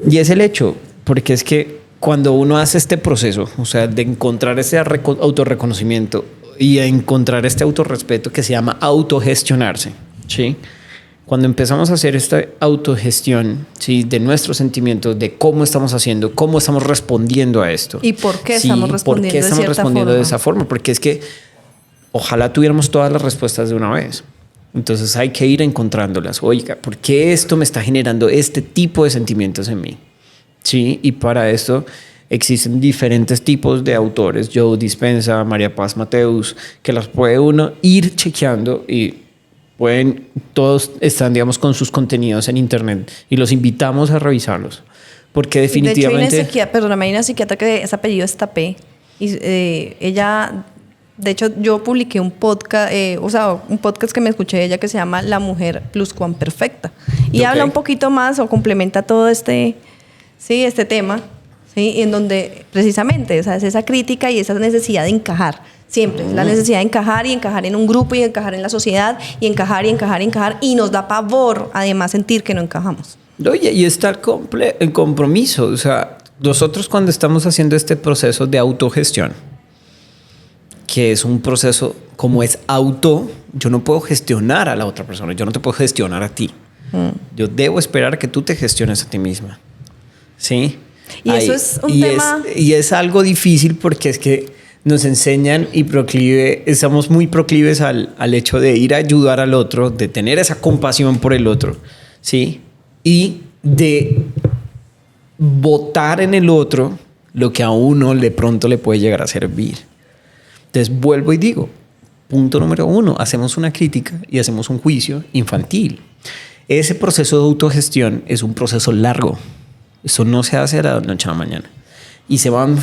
Y es el hecho, porque es que cuando uno hace este proceso, o sea, de encontrar ese autorreconocimiento y encontrar este autorrespeto que se llama autogestionarse, ¿sí? Cuando empezamos a hacer esta autogestión, ¿sí? De nuestros sentimientos, de cómo estamos haciendo, cómo estamos respondiendo a esto. ¿Y por qué ¿sí? estamos respondiendo, ¿Por qué estamos de cierta respondiendo forma? de esa forma? Porque es que ojalá tuviéramos todas las respuestas de una vez. Entonces hay que ir encontrándolas. Oiga, ¿por qué esto me está generando este tipo de sentimientos en mí? ¿Sí? Y para esto existen diferentes tipos de autores, Joe Dispenza, María Paz Mateus, que las puede uno ir chequeando y todos están, digamos, con sus contenidos en internet y los invitamos a revisarlos. Porque definitivamente... De hecho, hay una psiquiatra que ese apellido es Tapé. Y ella... De hecho, yo publiqué un podcast, un podcast que me escuché de ella que se llama La Mujer Pluscuamperfecta. Y habla un poquito más o complementa todo este tema, ¿sí? En donde precisamente, o sea, es esa crítica y esa necesidad de encajar. Siempre, la necesidad de encajar y encajar en un grupo y encajar en la sociedad y encajar y encajar y encajar. Y nos da pavor, además, sentir que no encajamos. Oye, y estar en compromiso. O sea, nosotros cuando estamos haciendo este proceso de autogestión, que es un proceso como es yo no puedo gestionar a la otra persona, yo no te puedo gestionar a ti. Yo debo esperar que tú te gestiones a ti misma. ¿Sí? Y eso es un tema... Y es algo difícil porque es que nos enseñan y estamos muy proclives al hecho de ir a ayudar al otro, de tener esa compasión por el otro, ¿sí? Y de botar en el otro lo que a uno de pronto le puede llegar a servir. Entonces vuelvo y digo, punto número 1, hacemos una crítica y hacemos un juicio infantil. Ese proceso de autogestión es un proceso largo. Eso no se hace de la noche a la mañana. Y se van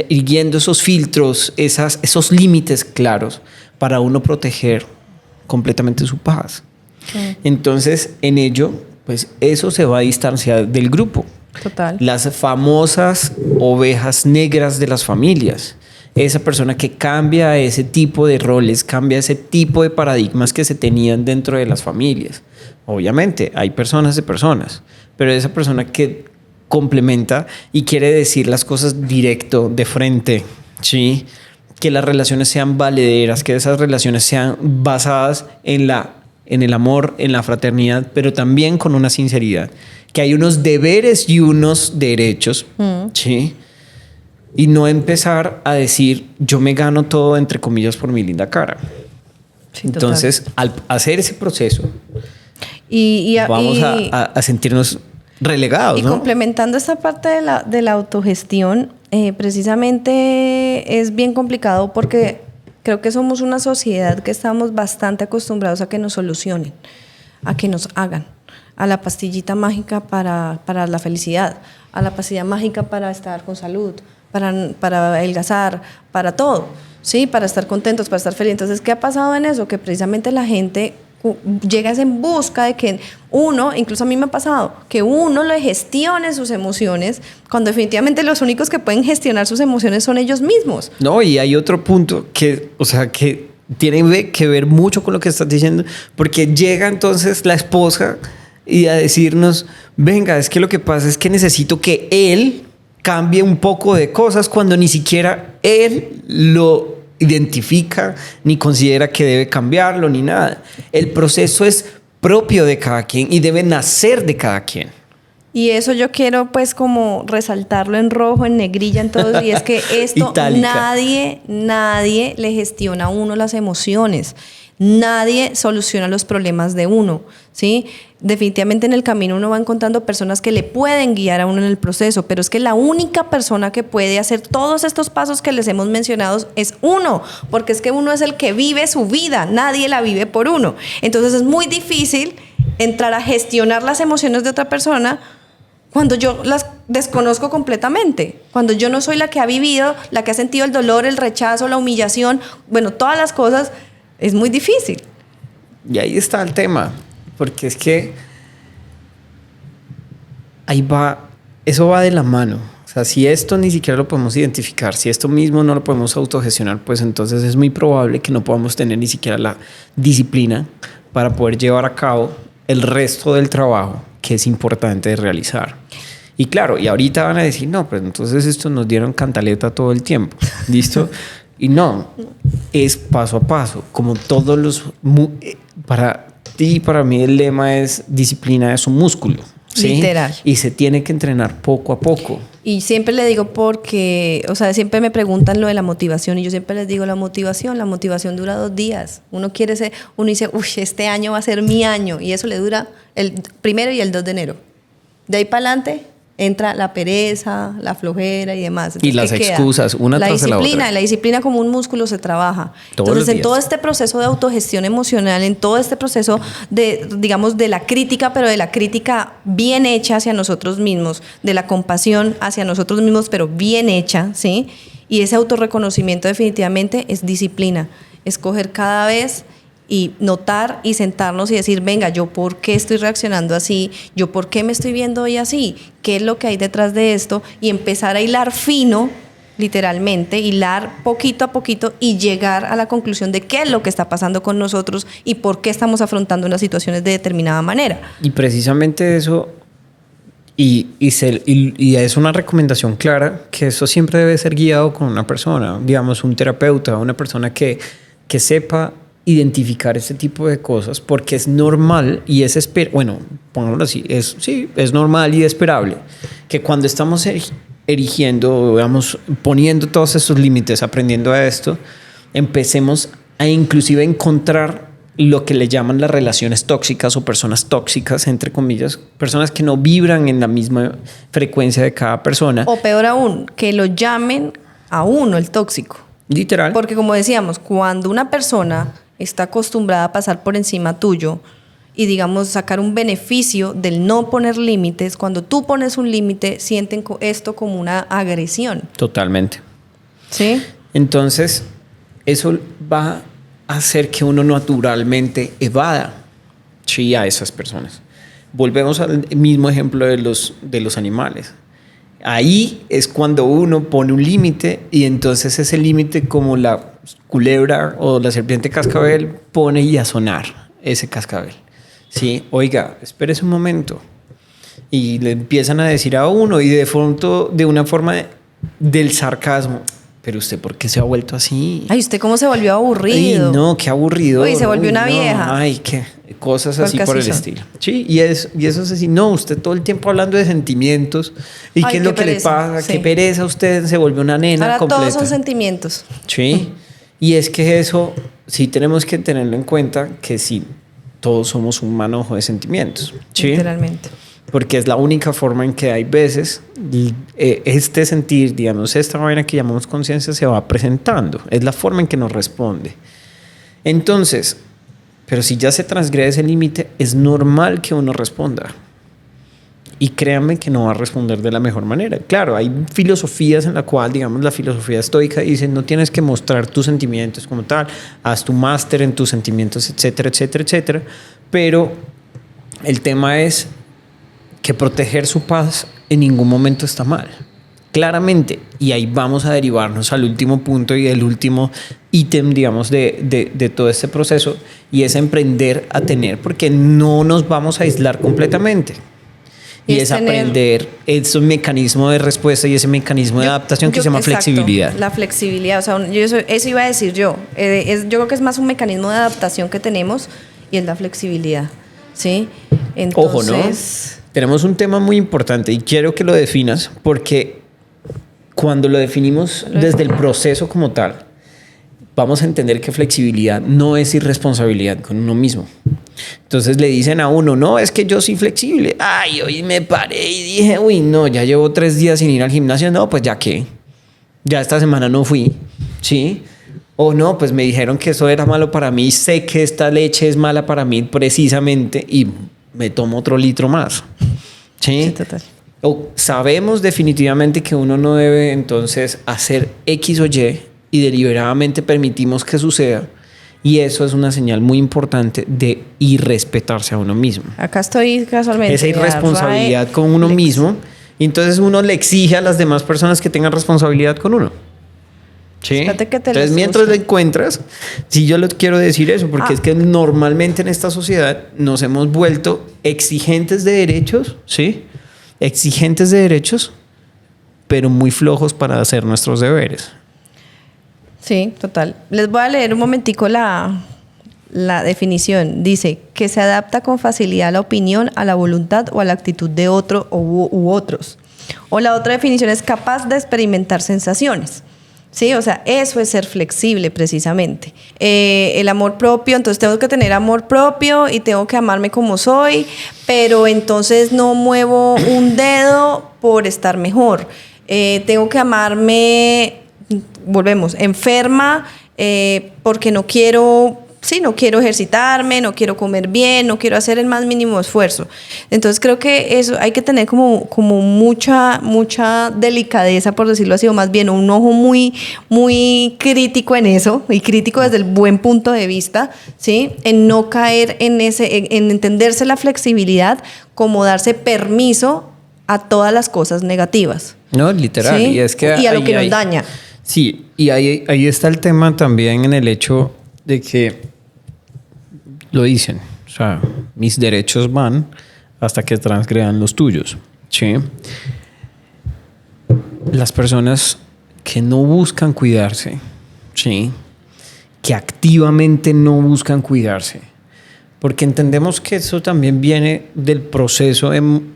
irguiendo esos filtros, esos límites claros para uno proteger completamente su paz. Entonces, en ello, pues eso se va a distanciar del grupo. Total. Las famosas ovejas negras de las familias. Esa persona que cambia ese tipo de roles, cambia ese tipo de paradigmas que se tenían dentro de las familias. Obviamente, hay personas de personas, pero esa persona que complementa y quiere decir las cosas directo, de frente, ¿sí? Que las relaciones sean valederas, que esas relaciones sean basadas en el amor, en la fraternidad, pero también con una sinceridad. Que hay unos deberes y unos derechos, ¿sí? Y no empezar a decir, yo me gano todo, entre comillas, por mi linda cara. Sí, entonces, al hacer ese proceso, vamos a sentirnos relegados, ¿no? Y complementando esta parte de la autogestión, precisamente es bien complicado porque creo que somos una sociedad que estamos bastante acostumbrados a que nos solucionen, a que nos hagan, a la pastillita mágica para la felicidad, a la pastilla mágica para estar con salud, para adelgazar, para todo, ¿sí? Para estar contentos, para estar felices. Entonces, ¿qué ha pasado en eso? Que precisamente la gente llega en busca de que uno, incluso a mí me ha pasado, que uno le gestione sus emociones, cuando definitivamente los únicos que pueden gestionar sus emociones son ellos mismos. No, y hay otro punto que tiene que ver mucho con lo que estás diciendo, porque llega entonces la esposa y a decirnos, venga, es que lo que pasa es que necesito que él cambie un poco de cosas cuando ni siquiera él lo identifica, ni considera que debe cambiarlo, ni nada. El proceso es propio de cada quien y debe nacer de cada quien. Y eso yo quiero pues como resaltarlo en rojo, en negrilla, en todo, y es que esto nadie le gestiona a uno las emociones. Nadie soluciona los problemas de uno, ¿sí? Definitivamente en el camino uno va encontrando personas que le pueden guiar a uno en el proceso, pero es que la única persona que puede hacer todos estos pasos que les hemos mencionado es uno, porque es que uno es el que vive su vida, nadie la vive por uno. Entonces es muy difícil entrar a gestionar las emociones de otra persona cuando yo las desconozco completamente, cuando yo no soy la que ha vivido, la que ha sentido el dolor, el rechazo, la humillación, bueno, todas las cosas. Es muy difícil. Y ahí está el tema, porque es que ahí va, eso va de la mano. O sea, si esto ni siquiera lo podemos identificar, si esto mismo no lo podemos autogestionar, pues entonces es muy probable que no podamos tener ni siquiera la disciplina para poder llevar a cabo el resto del trabajo que es importante realizar. Y claro, y ahorita van a decir, no, pues entonces esto nos dieron cantaleta todo el tiempo, ¿listo? Y no, es paso a paso, como todos para Y para mí el lema es disciplina es un músculo. ¿Sí? Literal. Y se tiene que entrenar poco a poco. Y siempre le digo porque, o sea, siempre me preguntan lo de la motivación y yo siempre les digo la motivación dura 2 días. Uno dice, uy, este año va a ser mi año y eso le dura el 1 y el 2 de enero. De ahí para adelante entra la pereza, la flojera y demás. Entonces, y las ¿qué queda? excusas, una tras de la otra. La disciplina como un músculo se trabaja. Todos Entonces, los en días. todo este proceso de autogestión emocional, en todo este proceso de, digamos, de la crítica, pero de la crítica bien hecha hacia nosotros mismos, de la compasión hacia nosotros mismos, pero bien hecha, ¿sí? Y ese autorreconocimiento definitivamente es disciplina. Escoger cada vez y notar y sentarnos y decir, venga, ¿yo por qué estoy reaccionando así? ¿Yo por qué me estoy viendo hoy así? ¿Qué es lo que hay detrás de esto? Y empezar a hilar fino, literalmente, hilar poquito a poquito y llegar a la conclusión de qué es lo que está pasando con nosotros y por qué estamos afrontando unas situaciones de determinada manera. Y precisamente eso, y es una recomendación clara, que eso siempre debe ser guiado con una persona, digamos, un terapeuta, una persona que sepa identificar este tipo de cosas, porque es normal y bueno, pongámoslo así, es normal y esperable que cuando estamos erigiendo, digamos, poniendo todos estos límites, aprendiendo a esto, empecemos a inclusive encontrar lo que le llaman las relaciones tóxicas o personas tóxicas, entre comillas, personas que no vibran en la misma frecuencia de cada persona. O peor aún, que lo llamen a uno el tóxico. Literal. Porque como decíamos, cuando una persona está acostumbrada a pasar por encima tuyo y, digamos, sacar un beneficio del no poner límites, cuando tú pones un límite, sienten esto como una agresión. Totalmente. ¿Sí? Entonces, eso va a hacer que uno naturalmente evada a esas personas. Volvemos al mismo ejemplo de los animales. Ahí es cuando uno pone un límite y entonces ese límite, como la culebra o la serpiente cascabel, pone y a sonar ese cascabel. Sí, oiga, espérese un momento. Y le empiezan a decir a uno y de una forma del sarcasmo. Pero usted, ¿por qué se ha vuelto así? Ay, ¿usted cómo se volvió aburrido? Ay, no, qué aburrido. Uy, se volvió una vieja. Ay, qué cosas así Porque por así el son. estilo. Sí, y eso es así. No, usted todo el tiempo hablando de sentimientos. ¿Y Ay, qué es qué lo que le pereza. pasa? Sí. Qué pereza, usted se volvió una nena Ahora completa. todos son sentimientos. Sí, y es que eso sí tenemos que tenerlo en cuenta, que sí, todos somos un manojo de sentimientos. ¿Sí? Literalmente. Porque es la única forma en que hay veces este sentir, digamos, esta vaina que llamamos conciencia se va presentando. Es la forma en que nos responde. Entonces, pero si ya se transgrede el límite, es normal que uno responda. Y créanme que no va a responder de la mejor manera. Claro, hay filosofías en la cual, digamos, la filosofía estoica dice, no tienes que mostrar tus sentimientos como tal, haz tu máster en tus sentimientos, etcétera, etcétera, etcétera. Pero el tema es que proteger su paz en ningún momento está mal. Claramente, y ahí vamos a derivarnos al último punto y el último ítem, digamos, de todo este proceso, y es emprender a tener, porque no nos vamos a aislar completamente. Y es aprender ese mecanismo de respuesta y ese mecanismo de adaptación que se llama flexibilidad. La flexibilidad, o sea, eso iba a decir yo. Yo creo que es más un mecanismo de adaptación que tenemos y es la flexibilidad, ¿sí? Entonces, ojo, ¿no? Tenemos un tema muy importante y quiero que lo definas, porque cuando lo definimos desde el proceso como tal, vamos a entender que flexibilidad no es irresponsabilidad con uno mismo. Entonces le dicen a uno, no, es que yo soy flexible. Ay, hoy me paré y dije, uy, no, ya llevo 3 días sin ir al gimnasio. No, pues ya qué. Ya esta semana no fui, ¿sí? O no, pues me dijeron que eso era malo para mí. Sé que esta leche es mala para mí precisamente y me tomo otro litro más. ¿Sí? Sí, total. O sabemos definitivamente que uno no debe entonces hacer X o y deliberadamente permitimos que suceda. Y eso es una señal muy importante de irrespetarse a uno mismo. Acá estoy casualmente. Esa irresponsabilidad con uno mismo. Y entonces uno le exige a las demás personas que tengan responsabilidad con uno. ¿Sí? Entonces, mientras lo encuentras, sí, yo le quiero decir eso, porque es que normalmente en esta sociedad nos hemos vuelto exigentes de derechos, ¿sí? Exigentes de derechos, pero muy flojos para hacer nuestros deberes. Sí, total. Les voy a leer un momentico La definición dice que se adapta con facilidad a la opinión, a la voluntad o a la actitud de otro u otros. O la otra definición es capaz de experimentar sensaciones. Sí, o sea, eso es ser flexible precisamente. El amor propio, entonces tengo que tener amor propio y tengo que amarme como soy, pero entonces no muevo un dedo por estar mejor. Tengo que amarme, volvemos, enferma porque no quiero ejercitarme, no quiero comer bien, no quiero hacer el más mínimo esfuerzo. Entonces creo que eso hay que tener como mucha delicadeza, por decirlo así, o más bien un ojo muy crítico en eso, y crítico desde el buen punto de vista, ¿sí? En no caer en entenderse la flexibilidad como darse permiso a todas las cosas negativas. No, literal. ¿Sí? Y es que y a lo que nos daña. Sí, y ahí está el tema también en el hecho de que lo dicen, o sea, mis derechos van hasta que transgredan los tuyos, ¿sí? Las personas que no buscan cuidarse, ¿sí? Que activamente no buscan cuidarse, porque entendemos que eso también viene del proceso,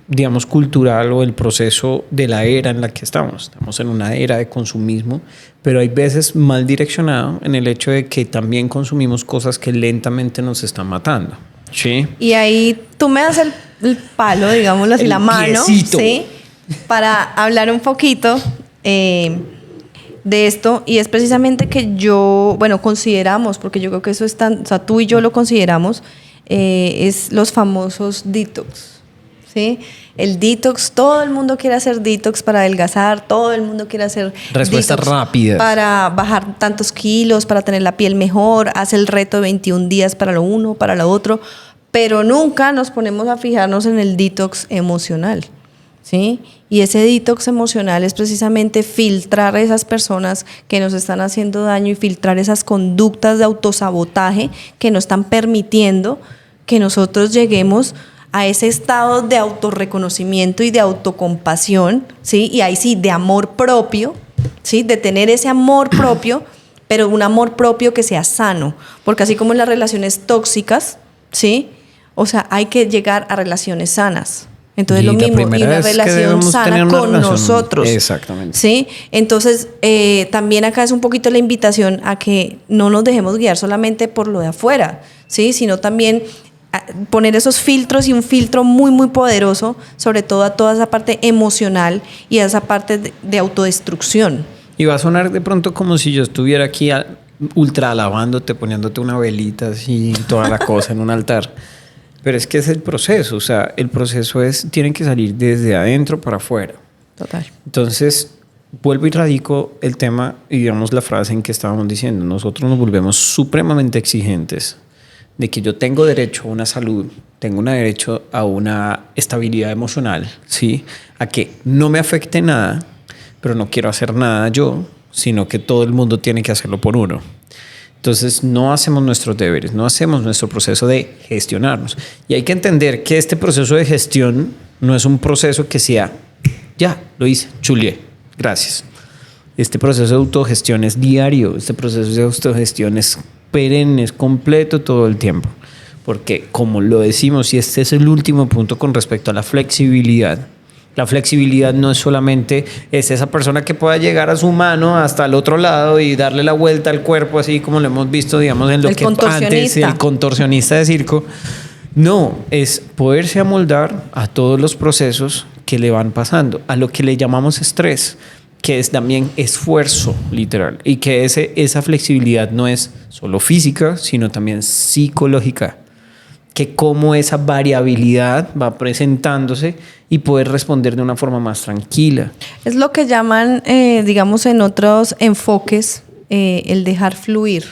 digamos, cultural o el proceso de la era en la que estamos. Estamos en una era de consumismo, pero hay veces mal direccionado en el hecho de que también consumimos cosas que lentamente nos están matando. ¿Sí? Y ahí tú me das el palo, digámoslo así, la mano, ¿sí? Para hablar un poquito de esto, y es precisamente que consideramos, porque yo creo que eso es o sea, tú y yo lo consideramos, es los famosos detox, ¿sí? El detox, todo el mundo quiere hacer detox para adelgazar, todo el mundo quiere hacer respuestas rápidas para bajar tantos kilos, para tener la piel mejor, hace el reto de 21 días para lo uno, para lo otro, pero nunca nos ponemos a fijarnos en el detox emocional, ¿sí? Y ese detox emocional es precisamente filtrar a esas personas que nos están haciendo daño y filtrar esas conductas de autosabotaje que nos están permitiendo que nosotros lleguemos a ese estado de autorreconocimiento y de autocompasión, ¿sí? Y ahí sí, de amor propio, ¿sí? De tener ese amor propio, pero un amor propio que sea sano, porque así como en las relaciones tóxicas, ¿sí? O sea, hay que llegar a relaciones sanas. Entonces lo mismo, y una relación sana con nosotros. Exactamente. ¿Sí? Entonces, también acá es un poquito la invitación a que no nos dejemos guiar solamente por lo de afuera, ¿sí? Sino también poner esos filtros, y un filtro muy poderoso, sobre todo a toda esa parte emocional y a esa parte de autodestrucción. Y va a sonar de pronto como si yo estuviera aquí ultra alabándote, poniéndote una velita así, toda la cosa en un altar. Pero es que es el proceso, o sea, el proceso tienen que salir desde adentro para afuera. Total. Entonces, vuelvo y radico el tema y digamos la frase en que estábamos diciendo. Nosotros nos volvemos supremamente exigentes de que yo tengo derecho a una salud, tengo un derecho a una estabilidad emocional, ¿sí? A que no me afecte nada, pero no quiero hacer nada yo, sino que todo el mundo tiene que hacerlo por uno. Entonces no hacemos nuestros deberes, no hacemos nuestro proceso de gestionarnos. Y hay que entender que este proceso de gestión no es un proceso que sea, ya, lo hice, chulié, gracias. Este proceso de autogestión es diario, este proceso de autogestión es perenne, es completo todo el tiempo. Porque como lo decimos, y este es el último punto con respecto a la flexibilidad, la flexibilidad no es solamente esa persona que pueda llegar a su mano hasta el otro lado y darle la vuelta al cuerpo, así como lo hemos visto, digamos, en lo que antes el contorsionista de circo. No, es poderse amoldar a todos los procesos que le van pasando, a lo que le llamamos estrés, que es también esfuerzo literal, y que esa flexibilidad no es solo física, sino también psicológica, que cómo esa variabilidad va presentándose y poder responder de una forma más tranquila. Es lo que llaman, digamos, en otros enfoques, el dejar fluir,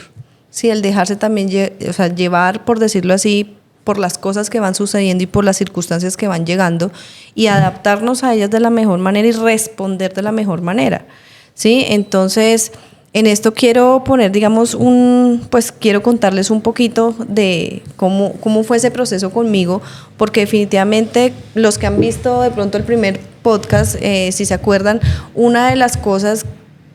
sí, el dejarse también llevar, por decirlo así, por las cosas que van sucediendo y por las circunstancias que van llegando, y adaptarnos a ellas de la mejor manera y responder de la mejor manera, ¿sí? Entonces, en esto quiero poner, digamos, quiero contarles un poquito de cómo fue ese proceso conmigo, porque definitivamente los que han visto de pronto el primer podcast, si se acuerdan, una de las cosas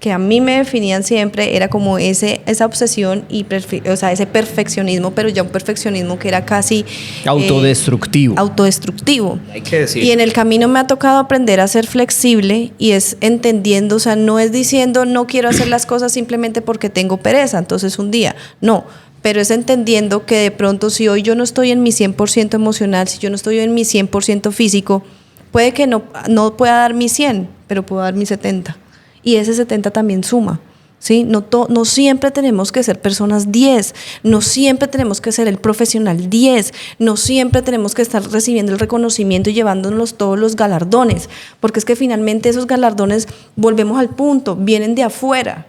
que a mí me definían siempre era como esa obsesión y o sea, ese perfeccionismo, pero ya un perfeccionismo que era casi autodestructivo. Autodestructivo. Hay que decir. Y en el camino me ha tocado aprender a ser flexible y es entendiendo, o sea, no es diciendo no quiero hacer las cosas simplemente porque tengo pereza, entonces un día, no. Pero es entendiendo que de pronto si hoy yo no estoy en mi 100% emocional, si yo no estoy en mi 100% físico, puede que no pueda dar mi 100, pero puedo dar mi 70. Y ese 70 también suma, ¿sí? No siempre tenemos que ser personas 10, no siempre tenemos que ser el profesional 10, no siempre tenemos que estar recibiendo el reconocimiento y llevándonos todos los galardones, porque es que finalmente esos galardones, volvemos al punto, vienen de afuera.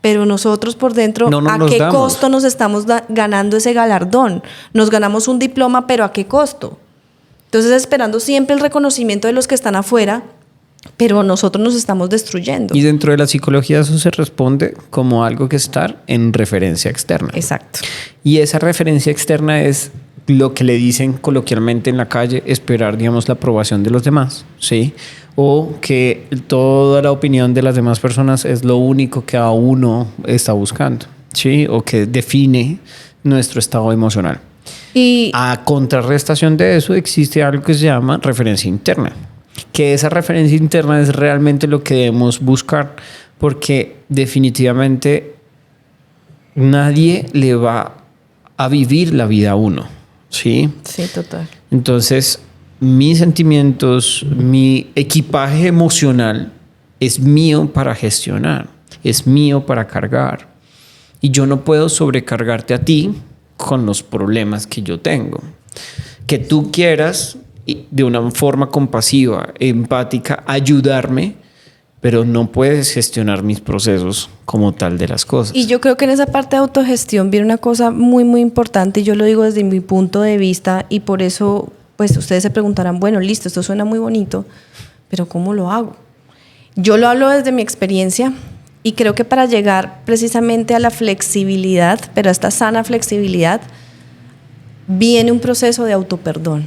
Pero nosotros por dentro, ¿a qué costo nos estamos ganando ese galardón? Nos ganamos un diploma, pero ¿a qué costo? Entonces, esperando siempre el reconocimiento de los que están afuera, pero nosotros nos estamos destruyendo. Y dentro de la psicología eso se responde como algo que estar en referencia externa. Exacto. Y esa referencia externa es lo que le dicen coloquialmente en la calle, esperar, digamos, la aprobación de los demás, ¿sí? O que toda la opinión de las demás personas es lo único que a uno está buscando, ¿sí? O que define nuestro estado emocional. Y a contrarrestación de eso existe algo que se llama referencia interna, que esa referencia interna es realmente lo que debemos buscar, porque definitivamente nadie le va a vivir la vida a uno, ¿sí? Sí, total. Entonces, mis sentimientos, mi equipaje emocional es mío para gestionar, es mío para cargar. Y yo no puedo sobrecargarte a ti con los problemas que yo tengo. Que tú quieras, de una forma compasiva, empática, ayudarme, pero no puedes gestionar mis procesos como tal de las cosas. Y yo creo que en esa parte de autogestión viene una cosa muy, muy importante, y yo lo digo desde mi punto de vista, y por eso, pues ustedes se preguntarán, bueno, listo, esto suena muy bonito, pero ¿cómo lo hago? Yo lo hablo desde mi experiencia, y creo que para llegar precisamente a la flexibilidad, pero a esta sana flexibilidad, viene un proceso de autoperdón.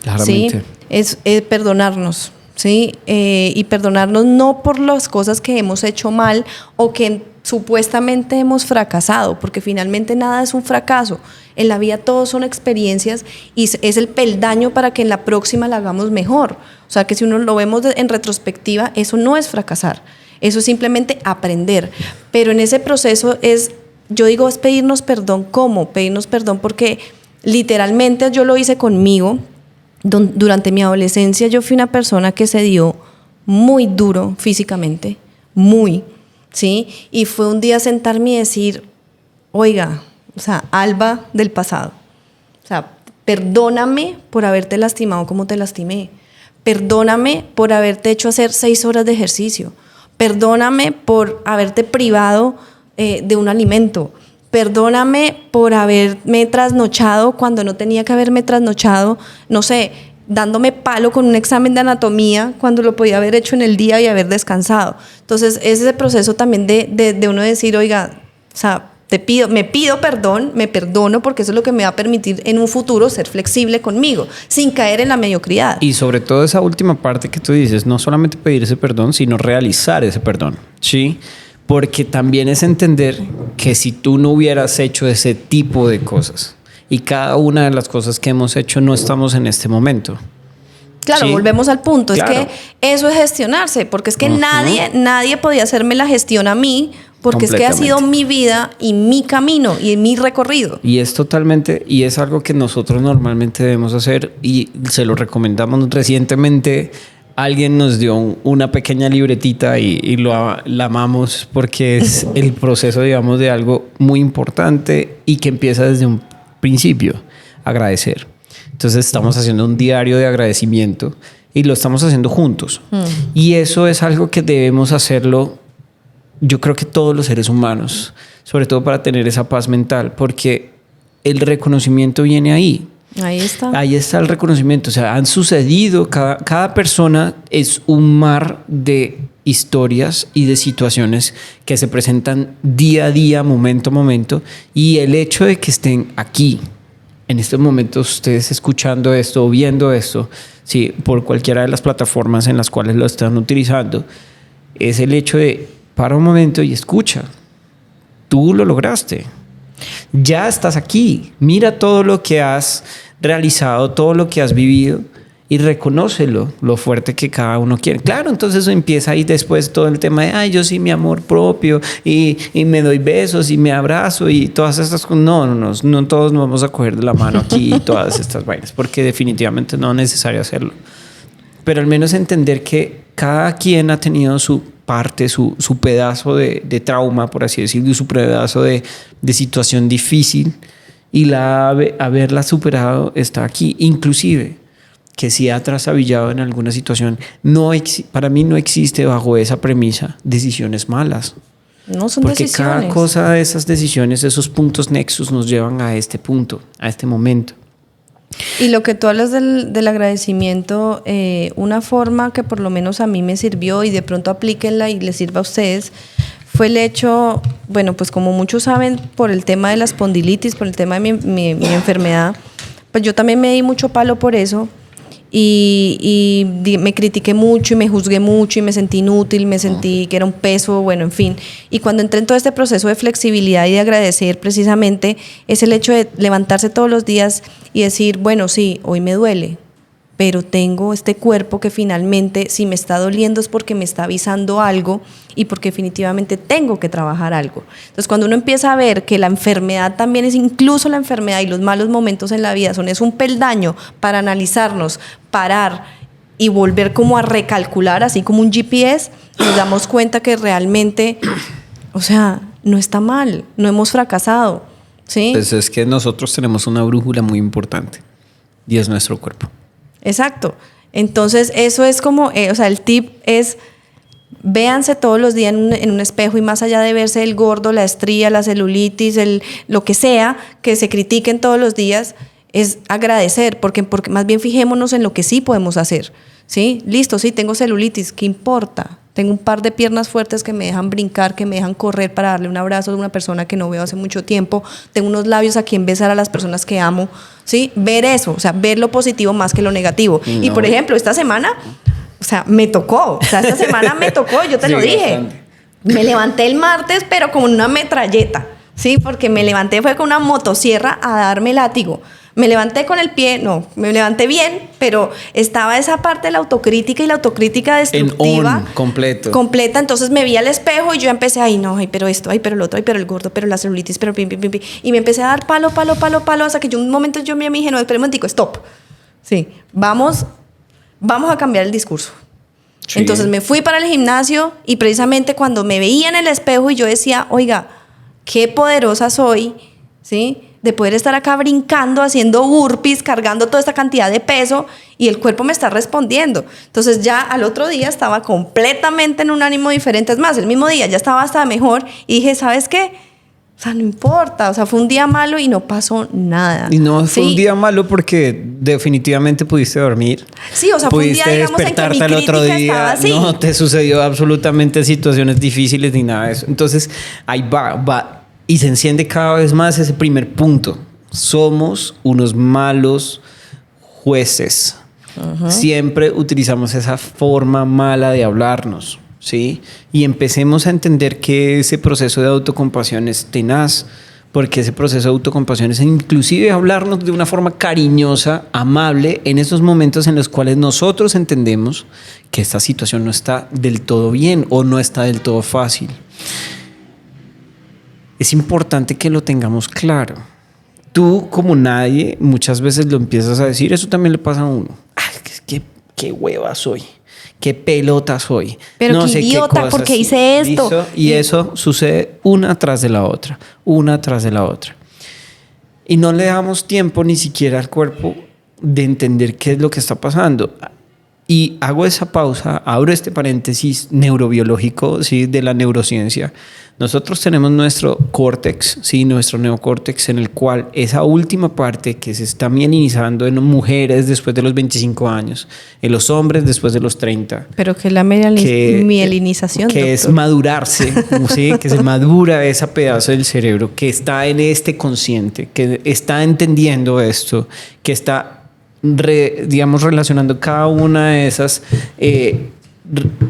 Claramente. ¿Sí? Es perdonarnos, ¿sí? Y perdonarnos no por las cosas que hemos hecho mal o que supuestamente hemos fracasado, porque finalmente nada es un fracaso. En la vida todo son experiencias y es el peldaño para que en la próxima la hagamos mejor. O sea que si uno lo vemos en retrospectiva, eso no es fracasar. Eso es simplemente aprender. Pero en ese proceso yo digo, es pedirnos perdón. ¿Cómo? Pedirnos perdón porque literalmente yo lo hice conmigo. Durante mi adolescencia yo fui una persona que se dio muy duro físicamente, muy, ¿sí? Y fue un día sentarme y decir, oiga, o sea, Alba del pasado, o sea, perdóname por haberte lastimado como te lastimé, perdóname por haberte hecho hacer 6 horas de ejercicio, perdóname por haberte privado de un alimento, perdóname por haberme trasnochado cuando no tenía que haberme trasnochado, no sé, dándome palo con un examen de anatomía cuando lo podía haber hecho en el día y haber descansado. Entonces, ese proceso también de uno decir, oiga, o sea, me pido perdón, me perdono, porque eso es lo que me va a permitir en un futuro ser flexible conmigo, sin caer en la mediocridad. Y sobre todo esa última parte que tú dices, no solamente pedir ese perdón, sino realizar ese perdón, ¿sí? Porque también es entender que si tú no hubieras hecho ese tipo de cosas, y cada una de las cosas que hemos hecho no estamos en este momento. Claro, ¿sí? Volvemos al punto, claro. Es que eso es gestionarse, porque es que nadie podía hacerme la gestión a mí, porque es que ha sido mi vida y mi camino y mi recorrido. Y es totalmente, y es algo que nosotros normalmente debemos hacer, y se lo recomendamos recientemente. Alguien nos dio una pequeña libretita y la amamos porque es el proceso, digamos, de algo muy importante y que empieza desde un principio, agradecer. Entonces estamos haciendo un diario de agradecimiento y lo estamos haciendo juntos. Y eso es algo que debemos hacerlo, yo creo que todos los seres humanos, sobre todo para tener esa paz mental, porque el reconocimiento viene ahí. Ahí está. Ahí está el reconocimiento. O sea, han sucedido, cada persona es un mar de historias y de situaciones que se presentan día a día, momento a momento. Y el hecho de que estén aquí, en estos momentos, ustedes escuchando esto o viendo esto, sí, por cualquiera de las plataformas en las cuales lo están utilizando, es el hecho de para un momento y escucha. Tú lo lograste. Ya estás aquí. Mira todo lo que has realizado, todo lo que has vivido y reconócelo, lo fuerte que cada uno quiere. Claro, entonces empieza ahí después todo el tema de, ay, yo sí, mi amor propio y me doy besos y me abrazo y todas estas cosas. No todos nos vamos a coger de la mano aquí y todas estas vainas, porque definitivamente no es necesario hacerlo. Pero al menos entender que cada quien ha tenido su parte, su pedazo de trauma, por así decirlo, y su pedazo de situación difícil, y haberla superado está aquí. Inclusive, que si ha trastabillado en alguna situación, para mí no existe bajo esa premisa decisiones malas. No son porque decisiones. Cada cosa de esas decisiones, esos puntos nexus nos llevan a este punto, a este momento. Y lo que tú hablas del agradecimiento, una forma que por lo menos a mí me sirvió y de pronto aplíquenla y les sirva a ustedes, fue el hecho, bueno, pues como muchos saben, por el tema de la espondilitis, por el tema de mi enfermedad, pues yo también me di mucho palo por eso y me critiqué mucho y me juzgué mucho y me sentí inútil, me sentí que era un peso, bueno, en fin. Y cuando entré en todo este proceso de flexibilidad y de agradecer precisamente, es el hecho de levantarse todos los días y decir, bueno, sí, hoy me duele, pero tengo este cuerpo que finalmente, si me está doliendo es porque me está avisando algo y porque definitivamente tengo que trabajar algo. Entonces, cuando uno empieza a ver que la enfermedad también es, incluso la enfermedad y los malos momentos en la vida es un peldaño para analizarnos, parar y volver como a recalcular, así como un GPS, nos damos cuenta que realmente, o sea, no está mal, no hemos fracasado, ¿sí? Pues es que nosotros tenemos una brújula muy importante y es nuestro cuerpo. Exacto. Entonces, eso es como, o sea, el tip es, véanse todos los días en un espejo y más allá de verse el gordo, la estría, la celulitis, lo que sea, que se critiquen todos los días, es agradecer, porque más bien fijémonos en lo que sí podemos hacer, ¿sí? Listo, sí, tengo celulitis, ¿qué importa? Tengo un par de piernas fuertes que me dejan brincar, que me dejan correr para darle un abrazo a una persona que no veo hace mucho tiempo. Tengo unos labios a quien besar a las personas que amo, ¿sí? Ver eso, o sea, ver lo positivo más que lo negativo. No. Y por ejemplo, esta semana, o sea, me tocó. O sea, esta semana me tocó, yo te lo dije. Bastante. Me levanté el martes, pero como una metralleta, ¿sí? Porque me levanté, fue con una motosierra a darme látigo. Me levanté con el pie, me levanté bien, pero estaba esa parte de la autocrítica y la autocrítica destructiva. Completa, entonces me vi al espejo y yo empecé, pero esto, pero lo otro, pero el gordo, pero la celulitis, pero pim. Y me empecé a dar palo, hasta que un momento yo me dije, no, espera un momentico, stop. Sí, vamos a cambiar el discurso. Sí. Entonces me fui para el gimnasio y precisamente cuando me veía en el espejo y yo decía, oiga, qué poderosa soy, ¿sí? De poder estar acá brincando, haciendo burpees, cargando toda esta cantidad de peso y el cuerpo me está respondiendo. Entonces ya al otro día estaba completamente en un ánimo diferente. Es más, el mismo día ya estaba hasta mejor y dije, ¿sabes qué? O sea, no importa. O sea, fue un día malo y no pasó nada. Y no fue un día malo porque definitivamente pudiste dormir. Sí, o sea, fue un día, digamos, en que mi crítica otro día, estaba así. No te sucedió absolutamente situaciones difíciles ni nada de eso. Entonces, ahí va. Y se enciende cada vez más ese primer punto. Somos unos malos jueces. Uh-huh. Siempre utilizamos esa forma mala de hablarnos, ¿sí? Y empecemos a entender que ese proceso de autocompasión es tenaz, porque ese proceso de autocompasión es inclusive hablarnos de una forma cariñosa, amable, en esos momentos en los cuales nosotros entendemos que esta situación no está del todo bien o no está del todo fácil. Es importante que lo tengamos claro. Tú, como nadie, muchas veces lo empiezas a decir. Eso también le pasa a uno. Qué hueva soy. Qué pelota soy. Pero no qué sé idiota, qué porque hice esto. Y eso sucede una tras de la otra. Y no le damos tiempo ni siquiera al cuerpo de entender qué es lo que está pasando. Y hago esa pausa, abro este paréntesis neurobiológico, ¿sí? De la neurociencia. Nosotros tenemos nuestro córtex, ¿sí? Nuestro neocórtex, en el cual esa última parte que se está mielinizando en mujeres después de los 25 años, en los hombres después de los 30. Pero que la mielinización, que doctor, es madurarse, ¿sí? Que se madura ese pedazo del cerebro, que está en este consciente, que está entendiendo esto, que está digamos, relacionando cada una de esas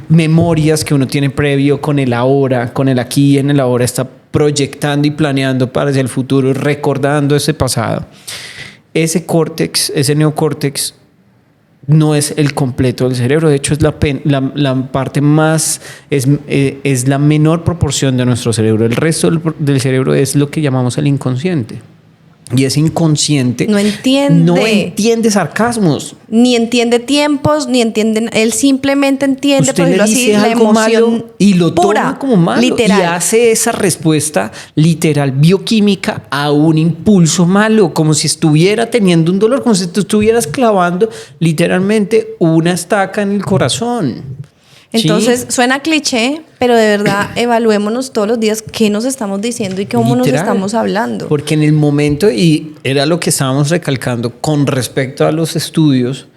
memorias que uno tiene previo con el ahora, con el aquí y en el ahora, está proyectando y planeando para hacia el futuro, recordando ese pasado. Ese córtex, ese neocórtex, no es el completo del cerebro. De hecho, es la parte más, es la menor proporción de nuestro cerebro. El resto del cerebro es lo que llamamos el inconsciente. Y ese inconsciente no entiende sarcasmos. Ni entiende tiempos, ni entiende. Él simplemente entiende, usted por decirlo así, la emoción y lo pura, toma como malo. literal. Y hace esa respuesta literal bioquímica a un impulso malo, como si estuviera teniendo un dolor, como si te estuvieras clavando literalmente una estaca en el corazón. Entonces, ¿sí? Suena cliché, pero de verdad evaluémonos todos los días qué nos estamos diciendo y cómo nos estamos hablando. Porque en el momento, y era lo que estábamos recalcando con respecto a los estudios,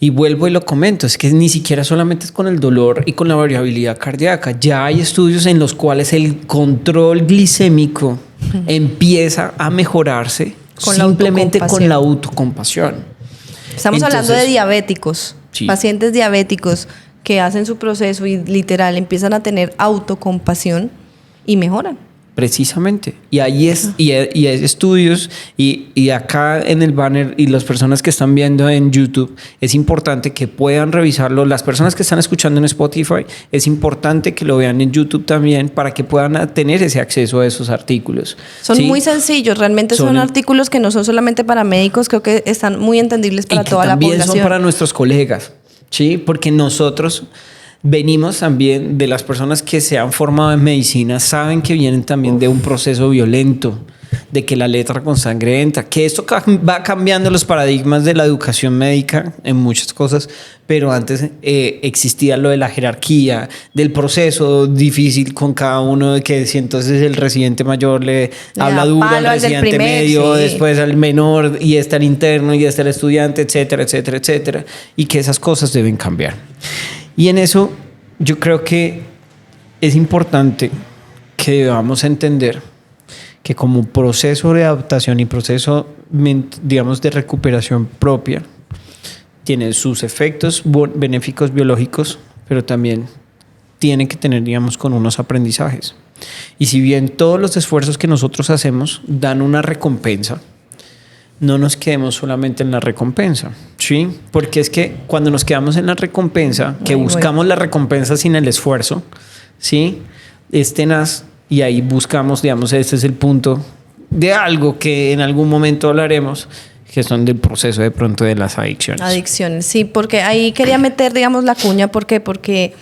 y vuelvo y lo comento, es que ni siquiera solamente es con el dolor y con la variabilidad cardíaca. Ya hay estudios en los cuales el control glicémico empieza a mejorarse simplemente con la autocompasión. Estamos hablando de diabéticos, sí. Pacientes diabéticos que hacen su proceso y literal empiezan a tener autocompasión y mejoran. Precisamente. Y ahí y hay estudios y acá en el banner y las personas que están viendo en YouTube, es importante que puedan revisarlo. Las personas que están escuchando en Spotify, es importante que lo vean en YouTube también para que puedan tener ese acceso a esos artículos. Son ¿sí? muy sencillos, realmente son artículos que no son solamente para médicos, creo que están muy entendibles para toda la población. También son para nuestros colegas. Sí, porque nosotros venimos también de las personas que se han formado en medicina, saben que vienen también de un proceso violento, de que la letra con sangre entra, que esto va cambiando los paradigmas de la educación médica en muchas cosas, pero antes existía lo de la jerarquía, del proceso difícil con cada uno, de que si entonces el residente mayor le habla duro al residente medio, sí. Después al menor, y está el interno, y está el estudiante, etcétera, etcétera, etcétera, y que esas cosas deben cambiar. Y en eso yo creo que es importante que debamos entender que como proceso de adaptación y proceso, digamos, de recuperación propia, tiene sus efectos benéficos biológicos, pero también tiene que tener, digamos, con unos aprendizajes. Y si bien todos los esfuerzos que nosotros hacemos dan una recompensa, no nos quedemos solamente en la recompensa, ¿sí? Porque es que cuando nos quedamos en la recompensa, que buscamos la recompensa sin el esfuerzo, ¿sí? Es tenaz. Y ahí buscamos, digamos, este es el punto de algo que en algún momento hablaremos, que son del proceso de pronto de las adicciones. Adicciones, sí, porque ahí quería meter, digamos, la cuña. ¿Por qué? Porque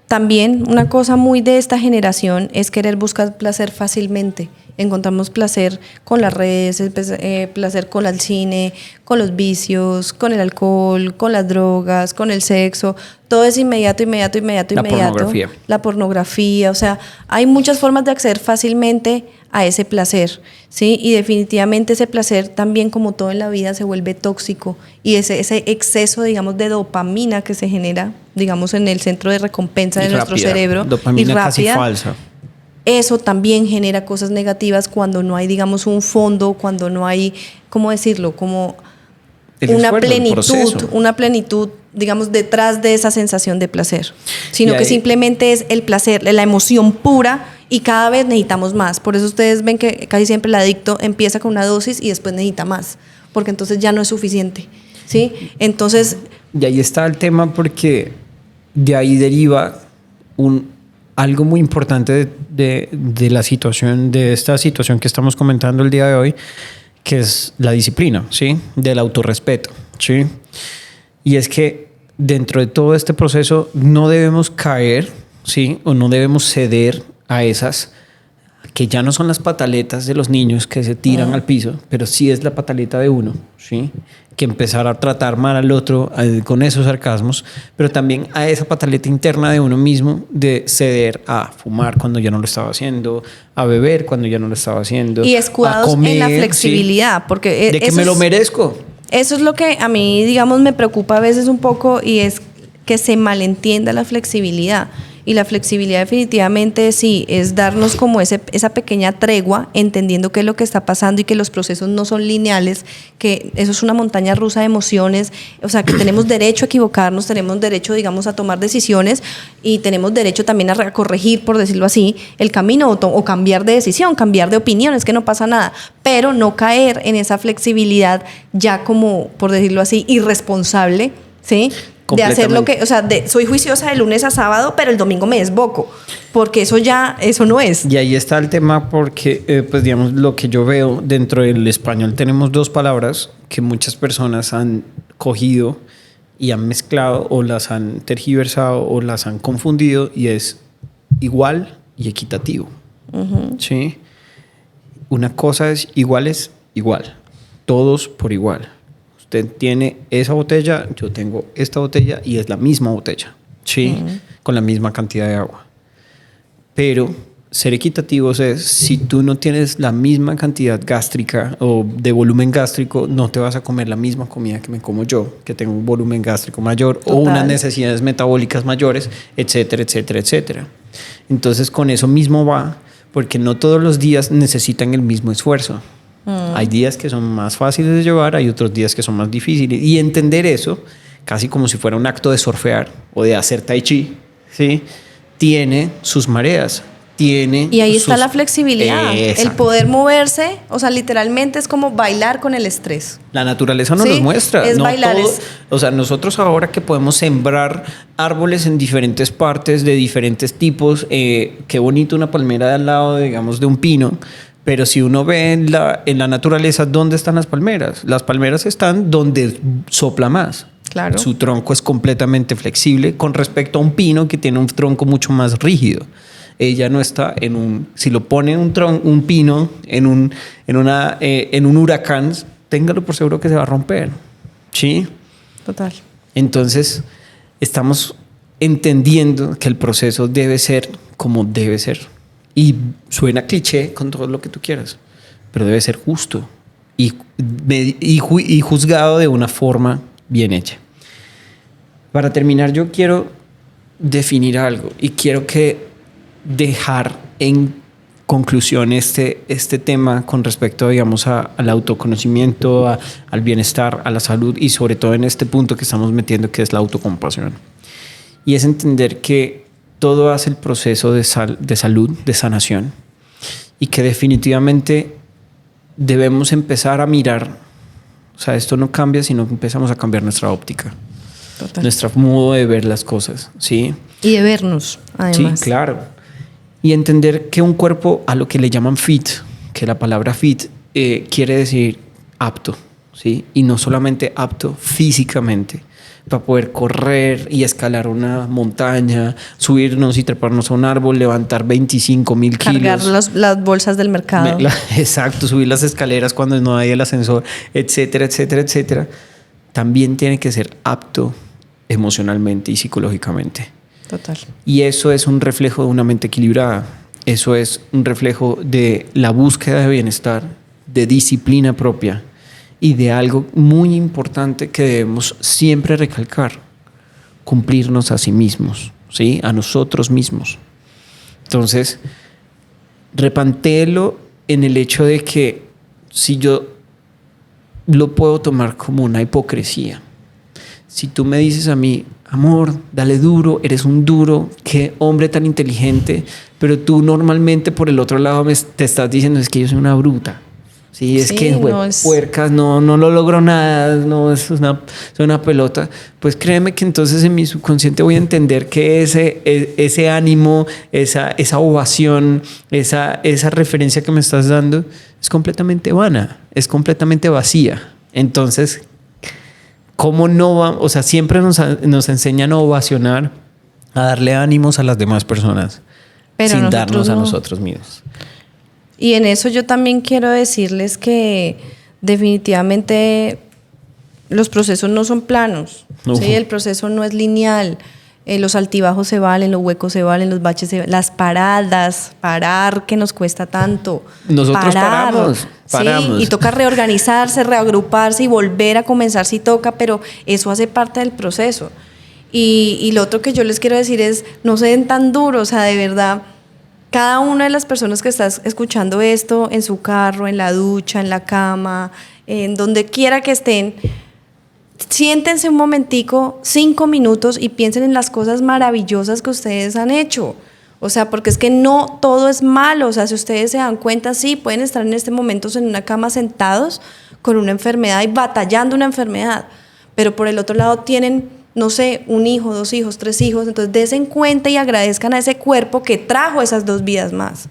también una cosa muy de esta generación es querer buscar placer fácilmente. Encontramos placer con las redes, placer con el cine, con los vicios, con el alcohol, con las drogas, con el sexo. Todo es inmediato. Pornografía. La pornografía. O sea, hay muchas formas de acceder fácilmente a ese placer, ¿sí? Y definitivamente ese placer también, como todo en la vida, se vuelve tóxico. Y ese exceso, digamos, de dopamina que se genera, digamos, en el centro de recompensa de nuestro cerebro. Dopamina casi falsa. Eso también genera cosas negativas cuando no hay, digamos, un fondo, cuando no hay, ¿cómo decirlo? Como una plenitud, digamos, detrás de esa sensación de placer. Sino que simplemente es el placer, la emoción pura, y cada vez necesitamos más. Por eso ustedes ven que casi siempre el adicto empieza con una dosis y después necesita más, porque entonces ya no es suficiente, ¿sí? Entonces... Y ahí está el tema, porque de ahí deriva algo muy importante de la situación, de esta situación que estamos comentando el día de hoy, que es la disciplina, ¿sí? Del autorrespeto, ¿sí? Y es que dentro de todo este proceso no debemos caer, ¿sí? O no debemos ceder a esas que ya no son las pataletas de los niños que se tiran al piso, pero sí es la pataleta de uno, ¿sí? Que empezar a tratar mal al otro con esos sarcasmos, pero también a esa pataleta interna de uno mismo de ceder a fumar cuando ya no lo estaba haciendo, a beber cuando ya no lo estaba haciendo, y escudados a comer, en la flexibilidad, ¿sí? Porque de que me lo merezco. Eso es lo que a mí, digamos, me preocupa a veces un poco, y es que se malentienda la flexibilidad. Y la flexibilidad definitivamente sí, es darnos como esa pequeña tregua, entendiendo qué es lo que está pasando y que los procesos no son lineales, que eso es una montaña rusa de emociones, o sea, que tenemos derecho a equivocarnos, tenemos derecho, digamos, a tomar decisiones y tenemos derecho también a corregir, por decirlo así, el camino o cambiar de decisión, cambiar de opinión, es que no pasa nada, pero no caer en esa flexibilidad ya como, por decirlo así, irresponsable, ¿sí? De hacer lo que, o sea, soy juiciosa de lunes a sábado, pero el domingo me desboco, porque eso no es. Y ahí está el tema porque, pues digamos, lo que yo veo dentro del español, tenemos dos palabras que muchas personas han cogido y han mezclado o las han tergiversado o las han confundido, y es igual y equitativo. ¿Sí? Una cosa es igual, todos por igual. Usted tiene esa botella, yo tengo esta botella y es la misma botella, ¿sí? Con la misma cantidad de agua. Pero ser equitativos es, si tú no tienes la misma cantidad gástrica o de volumen gástrico, no te vas a comer la misma comida que me como yo, que tengo un volumen gástrico mayor. Total. O unas necesidades metabólicas mayores, etcétera, etcétera, etcétera. Entonces con eso mismo va, porque no todos los días necesitan el mismo esfuerzo. Hay días que son más fáciles de llevar, hay otros días que son más difíciles. Y entender eso, casi como si fuera un acto de surfear o de hacer tai chi, ¿sí? Tiene sus mareas. Y ahí está la flexibilidad, el poder moverse, o sea, literalmente es como bailar con el estrés. La naturaleza nos los muestra. Es no bailar. Todo, o sea, nosotros ahora que podemos sembrar árboles en diferentes partes, de diferentes tipos, qué bonito una palmera de al lado, digamos, de un pino. Pero si uno ve en la naturaleza, ¿dónde están las palmeras? Las palmeras están donde sopla más. Claro. Su tronco es completamente flexible con respecto a un pino que tiene un tronco mucho más rígido. Ella no está si lo pone un pino en un huracán, téngalo por seguro que se va a romper. ¿Sí? Total. Entonces, estamos entendiendo que el proceso debe ser como debe ser. Y suena cliché con todo lo que tú quieras, pero debe ser justo y juzgado de una forma bien hecha. Para terminar, yo quiero definir algo y quiero dejar en conclusión este tema con respecto, digamos, al autoconocimiento, al bienestar, a la salud y sobre todo en este punto que estamos metiendo, que es la autocompasión. Y es entender que todo hace el proceso de salud, de sanación, y que definitivamente debemos empezar a mirar, o sea, esto no cambia si no empezamos a cambiar nuestra óptica. Total. Nuestro modo de ver las cosas, ¿sí? Y de vernos, además. Sí, claro. Y entender que un cuerpo, a lo que le llaman fit, que la palabra fit quiere decir apto, ¿sí? Y no solamente apto físicamente, para poder correr y escalar una montaña, subirnos y treparnos a un árbol, levantar 25,000 kilos. Cargar las bolsas del mercado. Exacto, subir las escaleras cuando no hay el ascensor, etcétera, etcétera, etcétera. También tiene que ser apto emocionalmente y psicológicamente. Total. Y eso es un reflejo de una mente equilibrada. Eso es un reflejo de la búsqueda de bienestar, de disciplina propia y de algo muy importante que debemos siempre recalcar: cumplirnos a sí mismos, ¿sí? A nosotros mismos. Entonces, repantéelo en el hecho de que si yo lo puedo tomar como una hipocresía. Si tú me dices a mí, amor, dale duro, eres un duro, qué hombre tan inteligente, pero tú normalmente por el otro lado te estás diciendo, es que yo soy una bruta. Sí, es que puercas, no lo logro nada, no, soy una pelota. Pues créeme que entonces en mi subconsciente voy a entender que ese ánimo, esa ovación, esa referencia que me estás dando es completamente vana, es completamente vacía. Entonces, ¿cómo no va? O sea, siempre nos enseñan a ovacionar, a darle ánimos a las demás personas, pero sin darnos a nosotros mismos. Y en eso yo también quiero decirles que definitivamente los procesos no son planos, ¿sí? El proceso no es lineal. Los altibajos se valen, los huecos se valen, los baches se valen, las paradas, parar que nos cuesta tanto. Nosotros paramos. Sí, y toca reorganizarse, reagruparse y volver a comenzar si toca, pero eso hace parte del proceso. Y lo otro que yo les quiero decir es, no se den tan duros, o sea, de verdad, cada una de las personas que estás escuchando esto en su carro, en la ducha, en la cama, en donde quiera que estén, siéntense un momentico, 5 minutos y piensen en las cosas maravillosas que ustedes han hecho. O sea, porque es que no todo es malo. O sea, si ustedes se dan cuenta, sí, pueden estar en este momento en una cama sentados con una enfermedad y batallando una enfermedad. Pero por el otro lado tienen, no sé, 1 hijo, 2 hijos, 3 hijos. Entonces, dense cuenta y agradezcan a ese cuerpo que trajo esas 2 vidas más.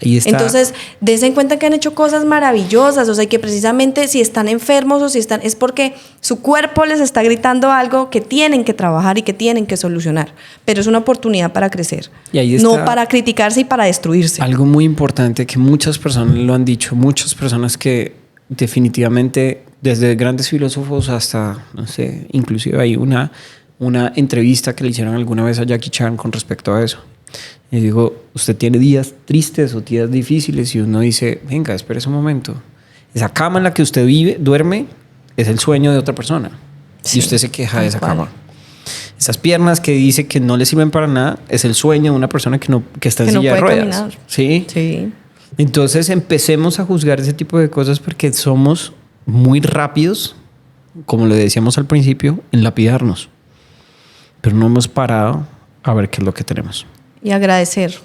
Ahí está. Entonces, dense cuenta que han hecho cosas maravillosas, o sea, que precisamente si están enfermos o si están, es porque su cuerpo les está gritando algo que tienen que trabajar y que tienen que solucionar, pero es una oportunidad para crecer, Y ahí está, no para criticarse y para destruirse. algo muy importante que muchas personas lo han dicho, muchas personas que definitivamente, desde grandes filósofos hasta, no sé, inclusive hay una entrevista que le hicieron alguna vez a Jackie Chan con respecto a eso. Y digo, usted tiene días tristes o días difíciles y uno dice, venga, espérese un momento. Esa cama en la que usted duerme, es el sueño de otra persona. Sí, y usted se queja de esa tal cual. cama. Esas piernas que dice que no le sirven para nada, es el sueño de una persona que está en Que no silla de puede ruedas. caminar. ¿Sí? Sí. Entonces empecemos a juzgar ese tipo de cosas porque somos muy rápidos, como le decíamos al principio, en lapidarnos. Pero no hemos parado a ver qué es lo que tenemos. Y agradecer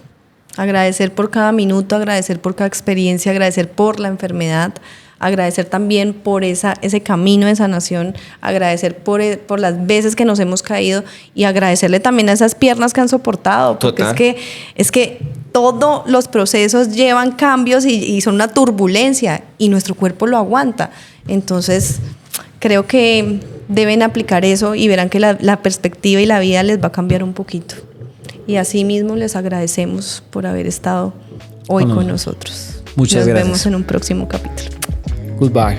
por cada minuto, agradecer por cada experiencia, agradecer por la enfermedad, agradecer también por ese camino de sanación, agradecer por las veces que nos hemos caído y agradecerle también a esas piernas que han soportado, porque Total. es que todos los procesos llevan cambios y son una turbulencia y nuestro cuerpo lo aguanta. Entonces, creo que deben aplicar eso y verán que la perspectiva y la vida les va a cambiar un poquito. Y así mismo les agradecemos por haber estado hoy con nosotros. Muchas gracias. Nos vemos en un próximo capítulo. Goodbye.